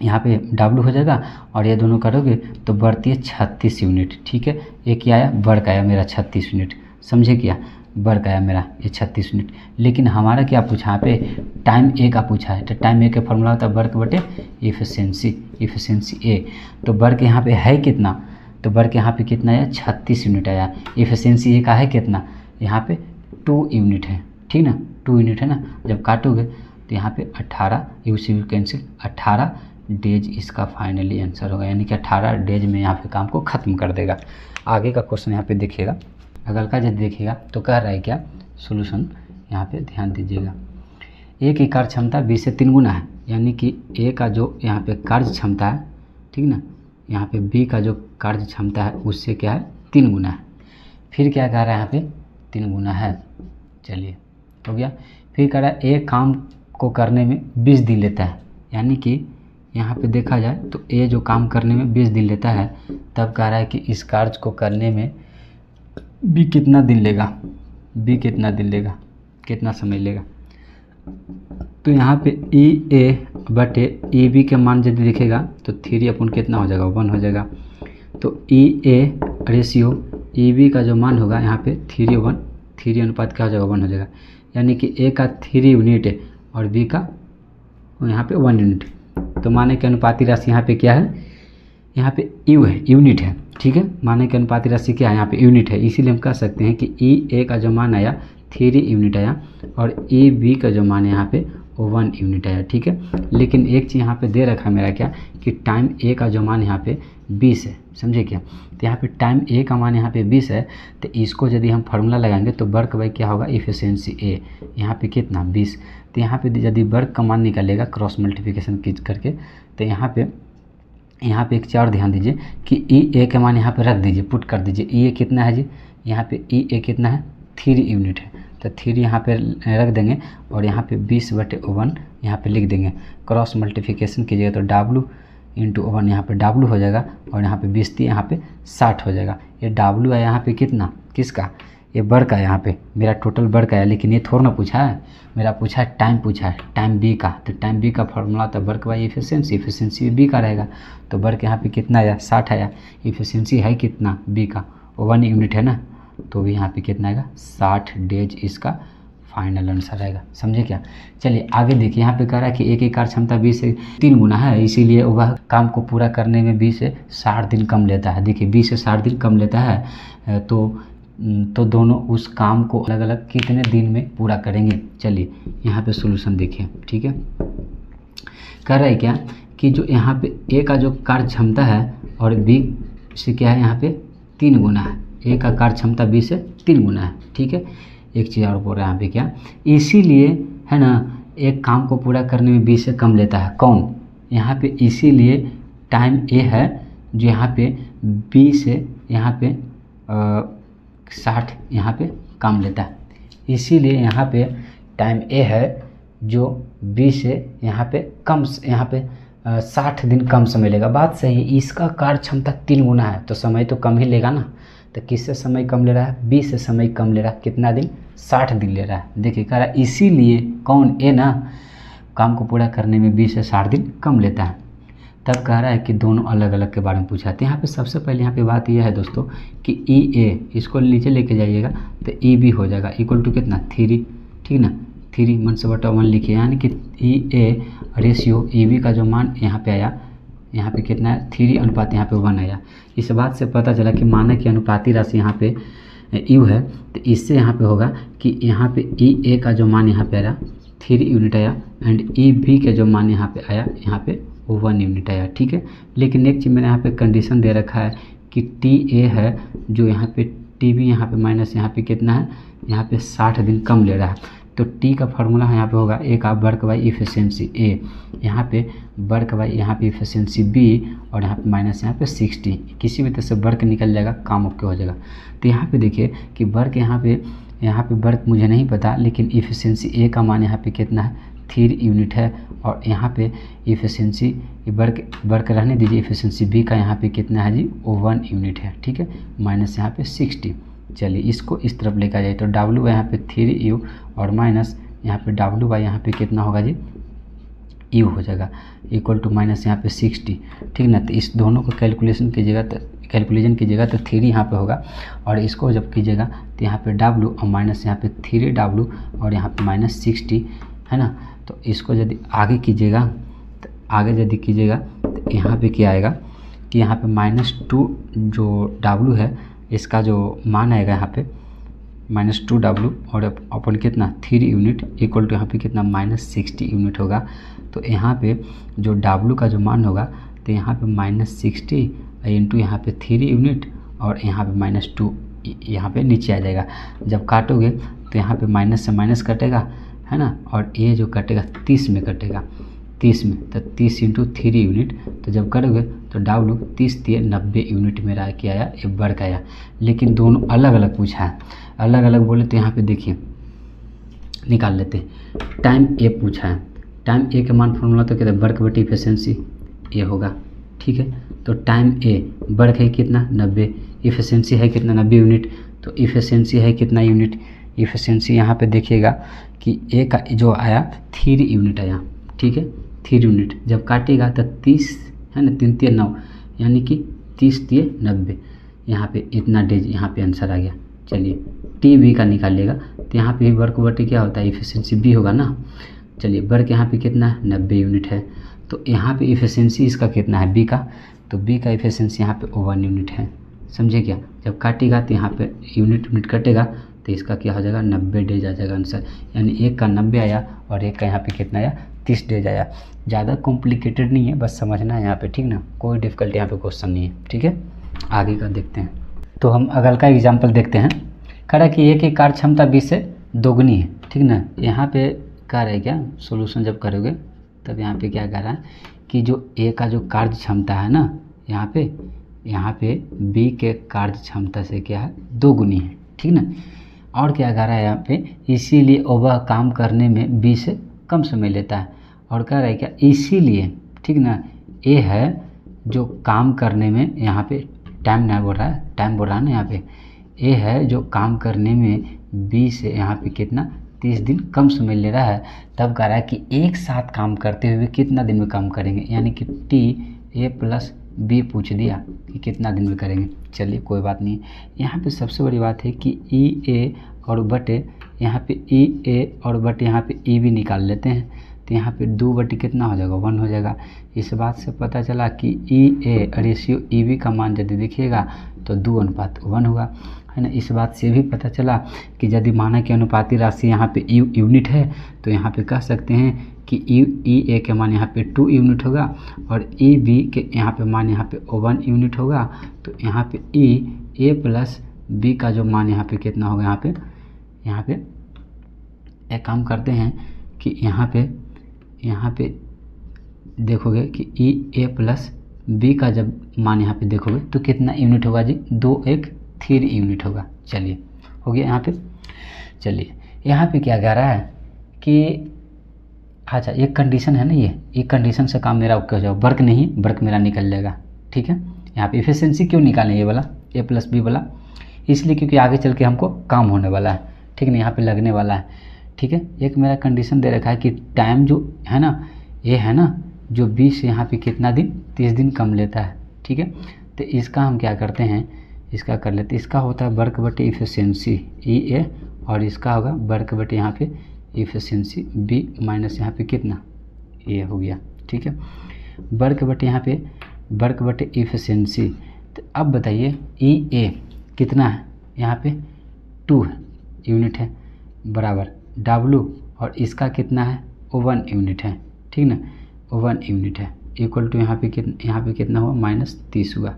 [SPEAKER 1] यहाँ पे डब्लू हो जाएगा, और ये दोनों करोगे तो बढ़ती है 36 यूनिट, ठीक है। एक क्या आया, वर्क आया मेरा 36 यूनिट, समझे क्या। वर्क आया मेरा ये 36 यूनिट। लेकिन हमारा क्या पूछा यहाँ पे, टाइम ए का पूछा है। तो टाइम ए का फॉर्मूला होता है वर्क बटे इफिशिएंसी ए। तो वर्क यहाँ पे है कितना, तो वर्क यहाँ पे कितना आया, 36 यूनिट आया। इफिशिएंसी ए का है कितना, यहाँ पे 2 यूनिट है, ठीक ना, 2 यूनिट है ना। जब काटोगे तो यहाँ पे 18 यूसी कैंसिल, 18 डेज इसका फाइनली आंसर होगा, यानी कि 18 डेज में यहाँ पे काम को ख़त्म कर देगा। आगे का क्वेश्चन यहाँ पे देखिएगा, अगल का जब देखिएगा तो कह रहा है क्या, सोल्यूशन यहाँ पे ध्यान दीजिएगा। ए की कार्य क्षमता 20 से 3 गुना है, यानी कि ए का जो यहाँ पे कार्य क्षमता है, ठीक ना, यहाँ पे बी का जो कार्य क्षमता है उससे क्या है 3 गुना है। फिर क्या कह रहा है यहाँ पे 3 गुना है, चलिए हो गया। फिर कह रहा है ए काम को करने में 20 दिन लेता है, यानी कि यहाँ पे देखा जाए तो ए जो काम करने में 20 दिन लेता है, तब कह रहा है कि इस कार्य को करने में बी कितना दिन लेगा, बी कितना दिन लेगा, कितना समय लेगा। तो यहाँ पे ई ए बटे ई बी के मान यदि दिखेगा तो 3 अपन कितना हो जाएगा, 1 हो जाएगा। तो ई ए रेशियो ई बी का जो मान होगा यहाँ पे 3:1, 3 अनुपात क्या हो जाएगा, 1 हो जाएगा। यानी कि ए का 3 यूनिट है और बी का यहाँ पे 1 यूनिट। तो माने के अनुपाती राशि यहाँ पे क्या है, यहाँ पे यू है, यूनिट है, ठीक है। माने के अनुपाती राशि क्या है, यहाँ पे यूनिट है। इसीलिए हम कह सकते हैं कि ई ए का जो मान आया 3 यूनिट आया और ई बी का जो मान है यहाँ पे 1 यूनिट आया, ठीक है। लेकिन एक चीज़ यहाँ पे दे रखा है मेरा क्या, कि टाइम ए का जो मान यहाँ पे 20 है, समझे क्या। तो यहाँ पे टाइम ए का मान यहाँ पे 20 है, तो इसको यदि हम फार्मूला लगाएंगे तो वर्क बाई क्या होगा, इफिशिएंसी ए, यहाँ पे कितना 20। तो यहाँ पे यदि वर्क का मान निकलेगा क्रॉस मल्टीप्लिकेशन करके, तो यहाँ पे एक चीज़ और ध्यान दीजिए कि ई ए के मान यहाँ पे रख दीजिए, पुट कर दीजिए। ई ए कितना है जी, यहाँ पे ई ए कितना है, 3 यूनिट है। तो 3 यहाँ पे रख देंगे और यहाँ पे 20/1 यहाँ पे लिख देंगे। क्रॉस मल्टीप्लिकेशन कीजिएगा तो W × 1 यहाँ पे W हो जाएगा और यहाँ पे 20 यहाँ पे 60 हो जाएगा। ये W है यहाँ पे कितना, किसका, ये वर्क है यहाँ पे, मेरा टोटल वर्क आया। लेकिन ये थोड़ा ना पूछा है, मेरा पूछा है टाइम, पूछा है टाइम बी का। तो टाइम बी का फॉर्मूला था वर्क बाई इफिशिएंसी बी का रहेगा। तो वर्क यहाँ पे कितना आया, 60 आया। इफिशिएंसी है कितना बी का, 1 यूनिट है ना, तो भी यहाँ पे कितना आएगा, 60 डेज इसका फाइनल आंसर आएगा, समझे क्या। चलिए आगे देखिए, यहाँ पे कह रहा है कि एक एक कार्य क्षमता 20 से 3 गुना है, इसीलिए वह काम को पूरा करने में 20 से 60 दिन कम लेता है। देखिए 20 से 60 दिन कम लेता है, तो दोनों उस काम को अलग अलग कितने दिन में पूरा करेंगे। चलिए यहाँ पे सॉल्यूशन देखिए, ठीक है। कह रहा है क्या कि जो यहाँ पे ए का जो कार्य क्षमता है और बी से क्या है, यहाँ पे 3 गुना है। ए का कार्य क्षमता 20 से 3 गुना है, ठीक है। एक चीज़ और बोल रहा है यहाँ पे क्या, इसीलिए है ना, एक काम को पूरा करने में 20 से कम लेता है। कौन, यहाँ पे इसीलिए टाइम ए है जो यहाँ पे 20 से यहाँ पे 60 यहाँ पे कम लेता है। इसीलिए यहाँ पे टाइम ए है जो 20 से यहाँ पे कम, यहाँ पे 60 दिन कम समय लेगा। बात सही है, इसका कार्य क्षमता 3 गुना है तो समय तो कम ही लेगा ना। तो किससे समय कम ले रहा है, 20 से समय कम ले रहा है। कितना दिन, 60 दिन ले रहा है। देखिए कह रहा है इसीलिए कौन, ए ना, काम को पूरा करने में 20 से 60 दिन कम लेता है। तब कह रहा है कि दोनों अलग अलग के बारे में पूछा है। यहाँ पे सबसे पहले यहाँ पे बात यह है दोस्तों कि ई ए, इसको नीचे लेके जाइएगा तो ई बी हो जाएगा इक्वल टू कितना, 3, ठीक ना। 3 1/1 लिखिए, यानी कि ई ए रेशियो ई बी का जो मान यहाँ पे आया, यहाँ पे कितना है, 3 अनुपात यहाँ पे 1 आया। इस बात से पता चला कि मानक की अनुपाती राशि यहाँ पे यू है, तो इससे यहाँ पे होगा कि यहाँ पे ई ए का जो मान यहाँ पे आया 3 यूनिट आया एंड ई बी के जो मान यहाँ पे आया, यहाँ पे 1 यूनिट आया, ठीक है। लेकिन एक चीज़ मैंने यहाँ पे कंडीशन दे रखा है कि टी ए है जो यहाँ पे टी बी यहाँ पे माइनस यहाँ पे कितना है, यहाँ पे 60 दिन कम ले रहा है। तो टी का फार्मूला यहाँ पे होगा एक आप वर्क बाई इफिशिएंसी ए, यहाँ पे वर्क बाई यहाँ पे इफिशिएंसी बी और यहाँ पे माइनस यहाँ पे 60। किसी भी तरह से वर्क निकल जाएगा, काम ओके हो जाएगा। तो यहाँ पे देखिए कि वर्क यहाँ पे वर्क मुझे नहीं पता, लेकिन इफिशिएंसी ए का मान यहाँ पे कितना है, 3 यूनिट है और यहाँ पे इफिशिएंसी वर्क रहने दीजिए, इफिशिएंसी बी का यहाँ पे कितना है जी, 1 यूनिट है, ठीक है, माइनस यहाँ पे 60। चलिए इसको इस तरफ लेकर जाए तो W यहाँ पे 3 यू और माइनस यहाँ पे W बाई यहाँ पे कितना होगा जी, यू हो जाएगा इक्वल टू माइनस यहाँ पे 60, ठीक ना। तो इस दोनों को कैलकुलेशन कीजिएगा तो कैलकुलेशन कीजिएगा तो 3 यहाँ पे होगा, और इसको जब कीजिएगा तो यहाँ पे W और माइनस यहाँ पे 3W और यहाँ पे -60 है ना। तो इसको यदि आगे कीजिएगा तो आगे यदि कीजिएगा तो यहाँ पे क्या आएगा कि यहाँ पे -2 जो W है इसका जो मान आएगा यहाँ पे -2W और अपन कितना 3 यूनिट इक्वल टू यहाँ पे कितना -60 यूनिट होगा। तो यहाँ पे जो W का जो मान होगा तो यहाँ पे -60 इंटू यहाँ पे 3 यूनिट और यहाँ पे -2 यहाँ पे नीचे आ जाएगा। जब काटोगे तो यहाँ पे माइनस से माइनस कटेगा है ना, और ये जो कटेगा 30 में कटेगा, 30 में, तो 30 इंटू 3 यूनिट, तो जब करोगे तो W 30×90 यूनिट मेरा क्या आया, ये बढ़ का आया। लेकिन दोनों अलग अलग पूछा है, अलग अलग बोले तो यहाँ पे देखिए निकाल लेते हैं। टाइम ए पूछा है, टाइम ए के मान फॉर्मूला तो कहते हैं वर्क बटी इफिशिएंसी ए होगा, ठीक है। तो टाइम ए वर्क है कितना 90, इफिशिएंसी है कितना 90 यूनिट, तो इफिशिएंसी है कितना यूनिट, इफिशिएंसी यहाँ पे देखिएगा कि ए का जो आया 3 यूनिट आया, ठीक है 3 यूनिट। जब काटेगा तो 30 है ना, 3 3 9 यानी कि 30 3 90, यहाँ पे इतना डेज यहाँ पे आंसर आ गया। चलिए टी बी का निकालिएगा तो यहाँ पे वर्क बटे क्या होता है, इफिशिएंसी बी होगा ना। चलिए वर्क यहाँ पे कितना है 90 यूनिट है, तो यहाँ पे इफिशिएंसी इसका कितना है बी का, तो बी का इफिशिएंसी यहाँ पे 1 यूनिट है, समझे क्या। जब काटेगा तो यहाँ पे यूनिट कटेगा तो इसका क्या हो जाएगा 90 डेज आ जाएगा आंसर, यानी एक का 90 आया और एक का यहाँ पे कितना आया 30 डेज आया। ज़्यादा कॉम्प्लिकेटेड नहीं है, बस समझना है यहाँ पे, ठीक ना, कोई डिफ़िकल्टी यहाँ पे क्वेश्चन नहीं है, ठीक है। आगे का देखते हैं, तो हम अगल का एग्जाम्पल देखते हैं। कह रहा है कि ए की कार्य क्षमता 20 से दोगुनी है, ठीक ना। यहाँ पे कह रहा है क्या, सोल्यूशन जब करोगे तब यहाँ पे क्या कह रहा है कि जो ए का जो कार्य क्षमता है ना, यहाँ पे बी के कार्य क्षमता से क्या है 2 गुनी है, ठीक ना। और क्या कह रहा है यहाँ पे, इसीलिए वह काम करने में बी से कम समय लेता है। और कह रहा है क्या, इसीलिए, ठीक ना, ए है जो काम करने में, यहाँ पे टाइम नहीं बोल रहा है, टाइम बोल रहा है ना, यहाँ पे ए है जो काम करने में बी से यहाँ पे कितना 30 दिन कम समय ले रहा है। तब कह रहा है कि एक साथ काम करते हुए कितना दिन में काम करेंगे, यानी कि टी ए प्लस बी पूछ दिया कि कितना दिन में करेंगे। चलिए कोई बात नहीं, यहाँ पे सबसे बड़ी बात है कि ई ए और बटे यहाँ पे ई ए और बटे यहाँ पे ई भी निकाल लेते हैं, तो यहाँ पे 2 बटे कितना हो जाएगा 1 हो जाएगा। इस बात से पता चला कि ई ए रेशियो ई बी का मान यदि देखिएगा तो 2:1 होगा, है ना। इस बात से भी पता चला कि यदि माना कि अनुपाती राशि यहाँ पे यूनिट है तो यहाँ पे कह सकते हैं कि ई ए के मान यहाँ पे 2 यूनिट होगा और ई बी के यहाँ पे मान यहाँ पे 1 यूनिट होगा। तो यहाँ पे ई ए प्लस बी का जो मान यहाँ पे कितना होगा, यहाँ पे एक काम करते हैं कि यहाँ पे देखोगे कि ई ए प्लस बी का जब मान यहाँ पे देखोगे तो कितना यूनिट होगा जी, 2 1 3 यूनिट होगा। चलिए हो गया यहाँ पे। चलिए यहाँ पे क्या कह रहा है कि अच्छा एक कंडीशन है ना, ये कंडीशन से काम मेरा ओके हो जाएगा, वर्क नहीं, वर्क मेरा निकल जाएगा, ठीक है। यहाँ पे इफिशिएंसी क्यों निकालें ये वाला ए प्लस बी वाला, इसलिए क्योंकि आगे चल के हमको काम होने वाला है, ठीक है, यहाँ पे लगने वाला है, ठीक है। एक मेरा कंडीशन दे रखा है कि टाइम जो है ना, ये है ना जो 20 से यहाँ पे कितना दिन 30 दिन कम लेता है, ठीक है। तो इसका हम क्या करते हैं, इसका कर लेते हैं, इसका होता है वर्क बटे इफिशिएंसी ई ए और इसका होगा वर्क बटे यहाँ पे इफिशिएंसी बी माइनस यहाँ पे कितना ए हो गया, ठीक है। वर्क बटे यहाँ पे वर्क बटे इफिशिएंसी, तो अब बताइए ई ए कितना है, यहाँ पे 2 यूनिट है बराबर W और इसका कितना है 1 यूनिट है, ठीक ना, 1 यूनिट है इक्वल टू यहाँ पे कितना हुआ -30 हुआ।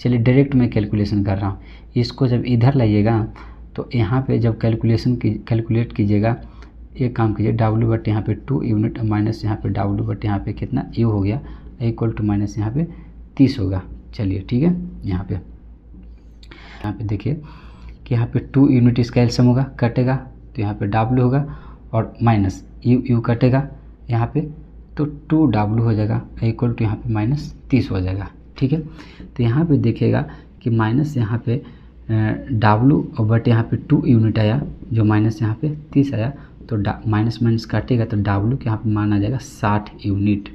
[SPEAKER 1] चलिए डायरेक्ट मैं कैलकुलेशन कर रहा हूँ, इसको जब इधर लाइएगा तो यहाँ पे जब कैलकुलेट कीजिएगा, एक काम कीजिए W बटे यहाँ पे 2 यूनिट माइनस यहाँ पे W बटे यहाँ पे कितना यू हो गया इक्वल टू माइनस यहाँ पे 30 होगा। चलिए ठीक है, यहाँ पे देखिए कि यहाँ पे 2 यूनिट इसका एलसीएम होगा, कटेगा तो यहाँ पे W होगा और माइनस यू कटेगा यहाँ पे तो 2W हो जाएगा इक्वल टू यहाँ पे -30 हो जाएगा, ठीक है। तो यहाँ पे देखिएगा कि माइनस यहाँ पे W और बट यहाँ पे 2 यूनिट आया जो माइनस यहाँ पे 30 आया, तो माइनस काटेगा तो W के यहाँ पे मान आ जाएगा 60 यूनिट,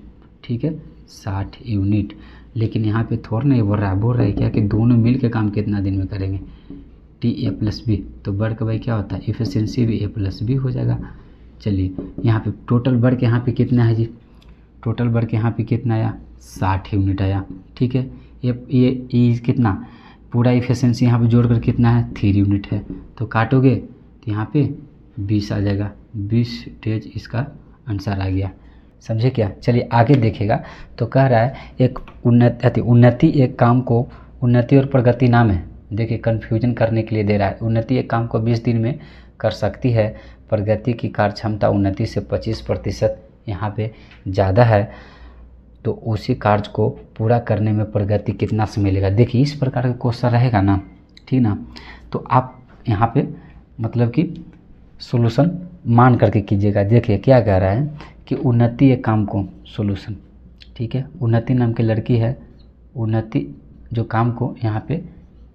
[SPEAKER 1] ठीक है 60 यूनिट। लेकिन यहाँ पे थोड़ा नहीं बोल रहा है क्या कि दोनों मिल के काम कितना दिन में करेंगे, टी ए प्लस बी। तो वर्क बाई क्या होता है, इफिशियंसी भी ए प्लस बी हो जाएगा। चलिए यहाँ पे टोटल वर्क यहाँ पे कितना है जी, टोटल वर्क यहाँ पे कितना आया, 60 यूनिट आया। ठीक है, ये कितना पूरा इफिशियंसी यहाँ पे जोड़कर कितना है, 3 यूनिट है। तो काटोगे तो यहाँ पे 20 आ जाएगा, 20 डेज इसका आंसर आ गया। समझे क्या। चलिए आगे देखेगा तो कह रहा है एक उन्नति एक काम को, उन्नति और प्रगति नाम है। देखिए कन्फ्यूजन करने के लिए दे रहा है। उन्नति एक काम को 20 दिन में कर सकती है, प्रगति की कार्य क्षमता उन्नति से 25% यहाँ पे ज़्यादा है, तो उसी कार्य को पूरा करने में प्रगति कितना समय लेगा। देखिए इस प्रकार का क्वेश्चन रहेगा ना, ठीक ना, तो आप यहाँ पे मतलब कि सॉल्यूशन मान करके कीजिएगा। देखिए क्या कह रहा है कि उन्नति एक काम को, सॉल्यूशन, ठीक है, उन्नति नाम की लड़की है, उन्नति जो काम को यहाँ पे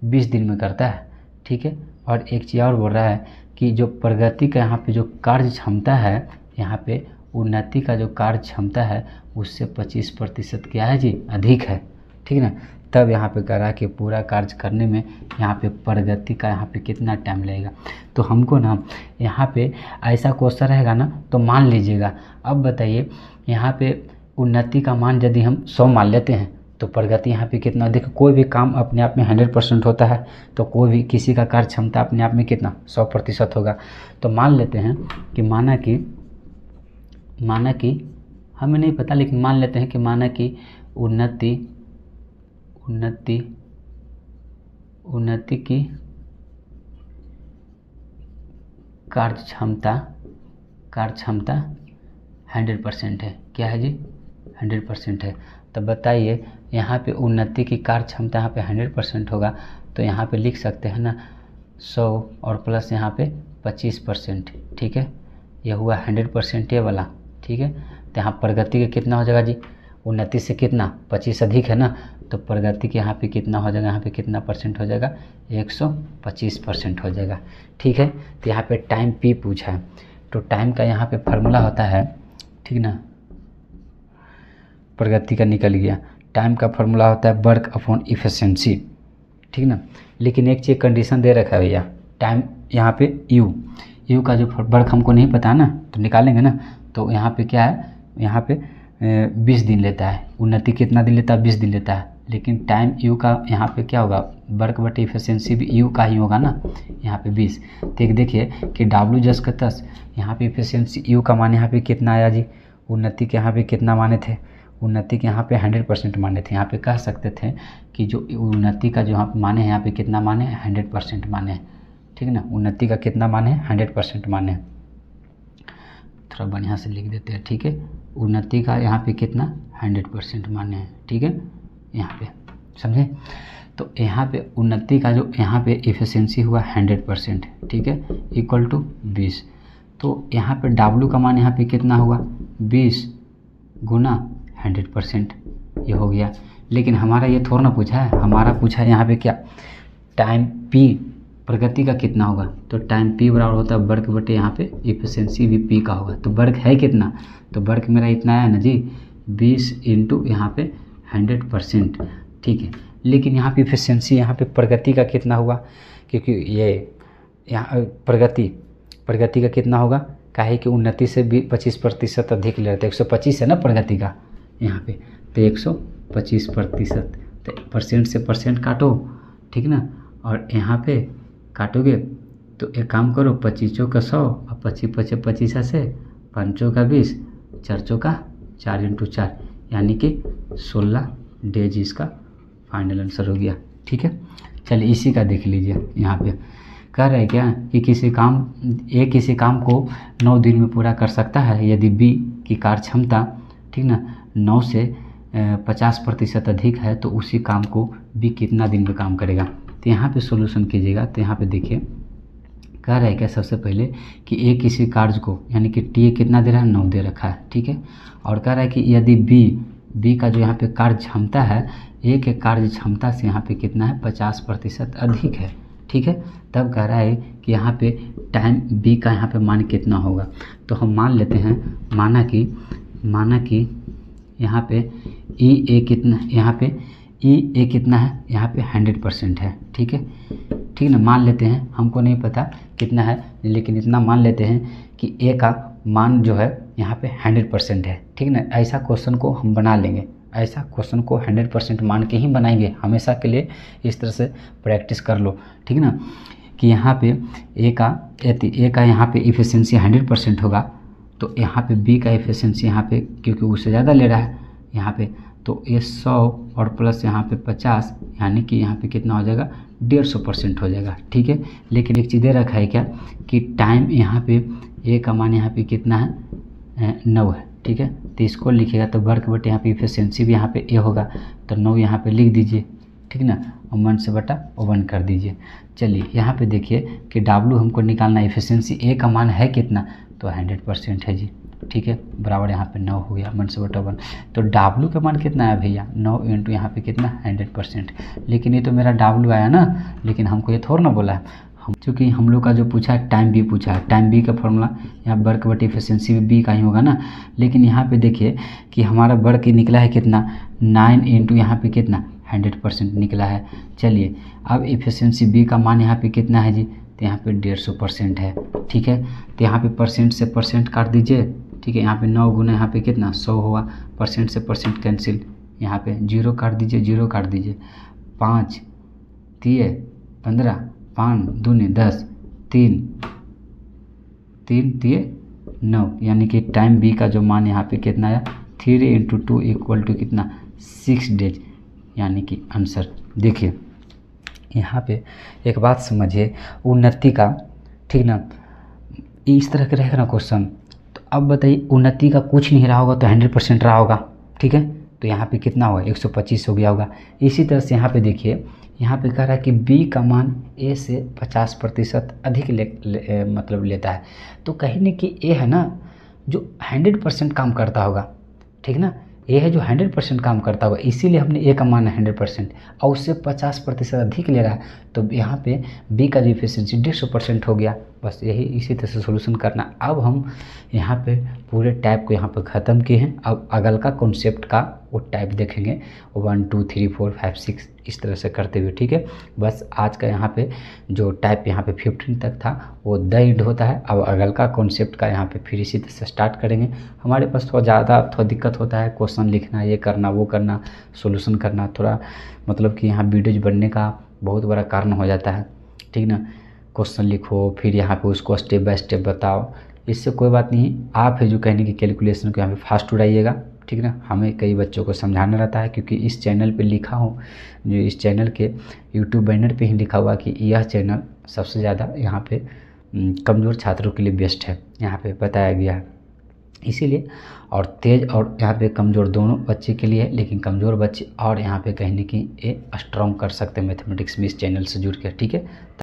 [SPEAKER 1] 20 दिन में करता है। ठीक है, और एक चीज़ और बोल रहा है कि जो प्रगति का यहाँ पे जो कार्य क्षमता है, यहाँ पे उन्नति का जो कार्य क्षमता है उससे 25% क्या है जी, अधिक है। ठीक ना, तब यहाँ पे कह रहा है कि पूरा कार्य करने में यहाँ पे प्रगति का यहाँ पे कितना टाइम लगेगा। तो हमको ना यहाँ पे ऐसा क्वेश्चन रहेगा ना तो मान लीजिएगा। अब बताइए यहाँ पे उन्नति का मान यदि हम 100 मान लेते हैं तो प्रगति यहाँ पे कितना, देखो कोई भी काम अपने आप में 100% होता है, तो कोई भी किसी का कार्य क्षमता अपने आप में कितना 100% होगा। तो मान लेते हैं कि माना कि हमें नहीं पता, लेकिन मान लेते हैं कि माना कि उन्नति की कार्य क्षमता 100% है। क्या है जी, 100% है। तो बताइए यहाँ पे उन्नति की कार्य क्षमता यहाँ पे 100% होगा, तो यहाँ पे लिख सकते हैं ना 100 और प्लस यहाँ पे 25%। ठीक है, यह हुआ 100% ये वाला। ठीक है, तो यहाँ प्रगति का कितना हो जाएगा जी, उन्नति से कितना 25 अधिक है ना, तो प्रगति के यहाँ पे कितना हो जाएगा, यहाँ पे कितना परसेंट हो जाएगा, 125% हो जाएगा। ठीक है, तो यहाँ पे टाइम पी पूछा है, तो टाइम का यहाँ पे फार्मूला होता है, ठीक ना, प्रगति का निकल गया। टाइम का फार्मूला होता है वर्क अपॉन इफिशिएंसी। ठीक ना, लेकिन एक चीज़ कंडीशन दे रखा है भैया, टाइम यहाँ पे यू का जो वर्क हमको नहीं पता ना, तो निकालेंगे ना, तो यहाँ पे क्या है, यहाँ पे 20 दिन लेता है। उन्नति कितना दिन लेता है, 20 दिन लेता है, लेकिन टाइम यू का यहाँ पे क्या होगा, वर्क बटे इफिशिएंसी भी यू का ही होगा ना, यहाँ पे 20। तो एक देखिए कि डब्ल्यू जस का 10, यहाँ पे इफिशिएंसी यू का मान यहाँ पे कितना आया जी, उन्नति के यहाँ पे कितना माने थे, उन्नति के यहाँ पे 100% माने थे। यहाँ पे कह सकते थे कि जो उन्नति का जो यहाँ पे माने हैं, यहाँ पे कितना माने हैं, 100% माने हैं। ठीक ना, उन्नति का कितना माने हैं, 100% माने हैं। थोड़ा बढ़िया से लिख देते हैं। ठीक है, उन्नति का यहाँ पे कितना 100% माने हैं। ठीक है, यहाँ पे समझे। तो यहाँ पे उन्नति का जो यहाँ पे इफिशिएंसी हुआ 100%, ठीक है, इक्वल टू 20। तो यहाँ पे डब्ल्यू का मान यहाँ पे कितना हुआ, 20 गुना 100%, ये हो गया। लेकिन हमारा ये थोड़ा ना पूछा है, हमारा पूछा है यहाँ पे क्या, टाइम पी प्रगति का कितना होगा। तो टाइम पी बराबर होता है वर्क बटे यहाँ पे इफिशिएंसी भी पी का होगा। तो वर्क है कितना, तो वर्क मेरा इतना आया ना जी, 20 इंटू यहाँ पे 100%। ठीक है, लेकिन यहाँ पे इफिशिएंसी यहाँ पे प्रगति का कितना हुआ, क्योंकि ये यहाँ प्रगति का कितना होगा, काहे कि उन्नति से भी 25% अधिक ले रहे थे। 125 है ना प्रगति का यहाँ पे, तो 125%, तो परसेंट से परसेंट काटो, ठीक ना, और यहाँ पे काटोगे तो एक काम करो, 25 का 100 और 25 से 5 का 20, 4 का 4 इंटू 4, यानी कि 16 डेज इसका फाइनल आंसर हो गया। ठीक है, चलिए इसी का देख लीजिए। यहाँ पे कह रहे हैं क्या कि किसी काम को 9 दिन में पूरा कर सकता है यदि बी की कार्य क्षमता, ठीक ना, 9 से 50% अधिक है, तो उसी काम को बी कितना दिन में काम करेगा। तो यहाँ पे सॉल्यूशन कीजिएगा। तो यहाँ पे देखिए कह रहा है क्या, सबसे पहले कि ए किसी कार्य को, यानी कि टी कितना दे रहा है, 9 दे रखा है। ठीक है, और कह रहा है कि यदि बी का जो यहाँ पे कार्य क्षमता है, ए के कार्य क्षमता से यहाँ पे कितना है, 50% अधिक है। ठीक है, तब कह रहा है कि यहाँ पे टाइम बी का यहाँ पे मान कितना होगा। तो हम मान लेते हैं, माना कि यहाँ पे ई ए कितना यहाँ पे ई ए कितना है, यहाँ पे 100% है। ठीक है, ठीक ना, मान लेते हैं, हमको नहीं पता कितना है, लेकिन इतना मान लेते हैं कि ए का मान जो है यहाँ पे 100% है। ठीक ना, ऐसा क्वेश्चन को हम बना लेंगे, ऐसा क्वेश्चन को 100% मान के ही बनाएंगे, हमेशा के लिए इस तरह से प्रैक्टिस कर लो। ठीक ना, कि यहाँ पे ए का यहाँ पे इफिशिएंसी 100% होगा, तो यहाँ पे बी का इफिशिएंसी यहाँ पे क्योंकि उससे ज़्यादा ले रहा है यहाँ पे, तो ये 100 और प्लस यहाँ पे 50, यानी कि यहाँ पे कितना हो जाएगा, 150% हो जाएगा। ठीक है, लेकिन एक चीज़ दे रखा है क्या कि टाइम यहाँ पे ए का मान यहाँ पे कितना है, 9 है। ठीक है, तो इसको लिखिएगा तो वर्क बट यहाँ पे इफिशिएंसी भी यहाँ पे ए होगा, तो 9 यहाँ पे लिख दीजिए। ठीक ना, और 1 से बटा 1 कर दीजिए। चलिए यहाँ पे देखिए कि W हमको निकालना है, इफिशिएंसी ए का मान है कितना, तो 100% है जी। ठीक है, बराबर यहाँ पे 9 हो गया, 1 से बटा 1, तो W का मान कितना है भैया, 9 इंटू यहाँ पे कितना 100%। लेकिन ये तो मेरा W आया ना, लेकिन हमको ये थोड़ा ना बोला है, चूँकि हम लोग का जो पूछा है टाइम बी पूछा है, टाइम बी का फॉर्मूला यहाँ वर्क बट इफिशिएंसी में बी का ही होगा ना। लेकिन यहाँ पे देखिए कि हमारा वर्क निकला है कितना, 9 इंटू यहाँ पे कितना 100% निकला है। चलिए अब इफिशिएंसी बी का मान यहाँ पे कितना है जी, तो यहाँ पे 150% है। ठीक है, तो यहाँ पे परसेंट से परसेंट काट दीजिए। ठीक है, यहाँ पे 9 गुना यहाँ पे कितना 100 हुआ, परसेंट से परसेंट कैंसिल, यहाँ पे 0 काट दीजिए, 0 काट दीजिए, 5 3 15, 5 दूनी 10, 3 9, यानी कि टाइम बी का जो मान यहाँ पे कितना आया, 3 इंटू 2 इक्वल टू कितना 6 डेज, यानी कि आंसर। देखिए यहाँ पे एक बात समझिए, उन्नति का, ठीक ना, इस तरह का रहेगा ना क्वेश्चन, तो अब बताइए उन्नति का कुछ नहीं रहा होगा तो 100% रहा होगा। ठीक है, तो यहाँ पे कितना होगा, 125 हो गया होगा। इसी तरह से यहाँ पे देखिए, यहाँ पे कह रहा है कि बी का मान ए से 50% अधिक मतलब लेता है, तो कहीं न कि ए है ना जो 100% काम करता होगा। ठीक ना, ए है जो 100% काम करता होगा, इसीलिए हमने ए का मान 100% और उससे 50% अधिक ले रहा है, तो यहाँ पे बी का जो इफिशिएंसी 150% हो गया। बस यही इसी तरह से सोल्यूशन करना। अब हम यहाँ पे पूरे टाइप को यहाँ पे ख़त्म किए हैं, अब अगल का कॉन्सेप्ट का वो टाइप देखेंगे 1 2 3 4 5 6 इस तरह से करते हुए। ठीक है, बस आज का यहाँ पे जो टाइप यहाँ पे 15 तक था वो द इंड होता है। अब अगल का कॉन्सेप्ट का यहाँ पे फिर इसी तरह से स्टार्ट करेंगे। हमारे पास थोड़ा दिक्कत होता है, क्वेश्चन लिखना, ये करना वो करना, सोल्यूशन करना, थोड़ा मतलब कि यहाँ वीडियोज बनने का बहुत बड़ा कारण हो जाता है। ठीक ना, क्वेश्चन लिखो फिर यहाँ पे उसको स्टेप बाय स्टेप बताओ, इससे कोई बात नहीं। आप है जो कहने की कैलकुलेशन को यहाँ पे फास्ट उड़ाइएगा। ठीक ना, हमें कई बच्चों को समझाना रहता है, क्योंकि इस चैनल पे लिखा हो, जो इस चैनल के यूट्यूब बैनर पे ही लिखा हुआ कि यह चैनल सबसे ज़्यादा यहाँ पे कमज़ोर छात्रों के लिए बेस्ट है, यहाँ पे बताया गया है। इसीलिए और तेज़ और यहाँ पे कमज़ोर दोनों बच्चे के लिए है, लेकिन कमज़ोर बच्चे और यहाँ पे कहीं ना कहीं ये स्ट्रॉन्ग कर सकते हैं मैथमेटिक्स में इस चैनल से जुड़ के। ठीक है।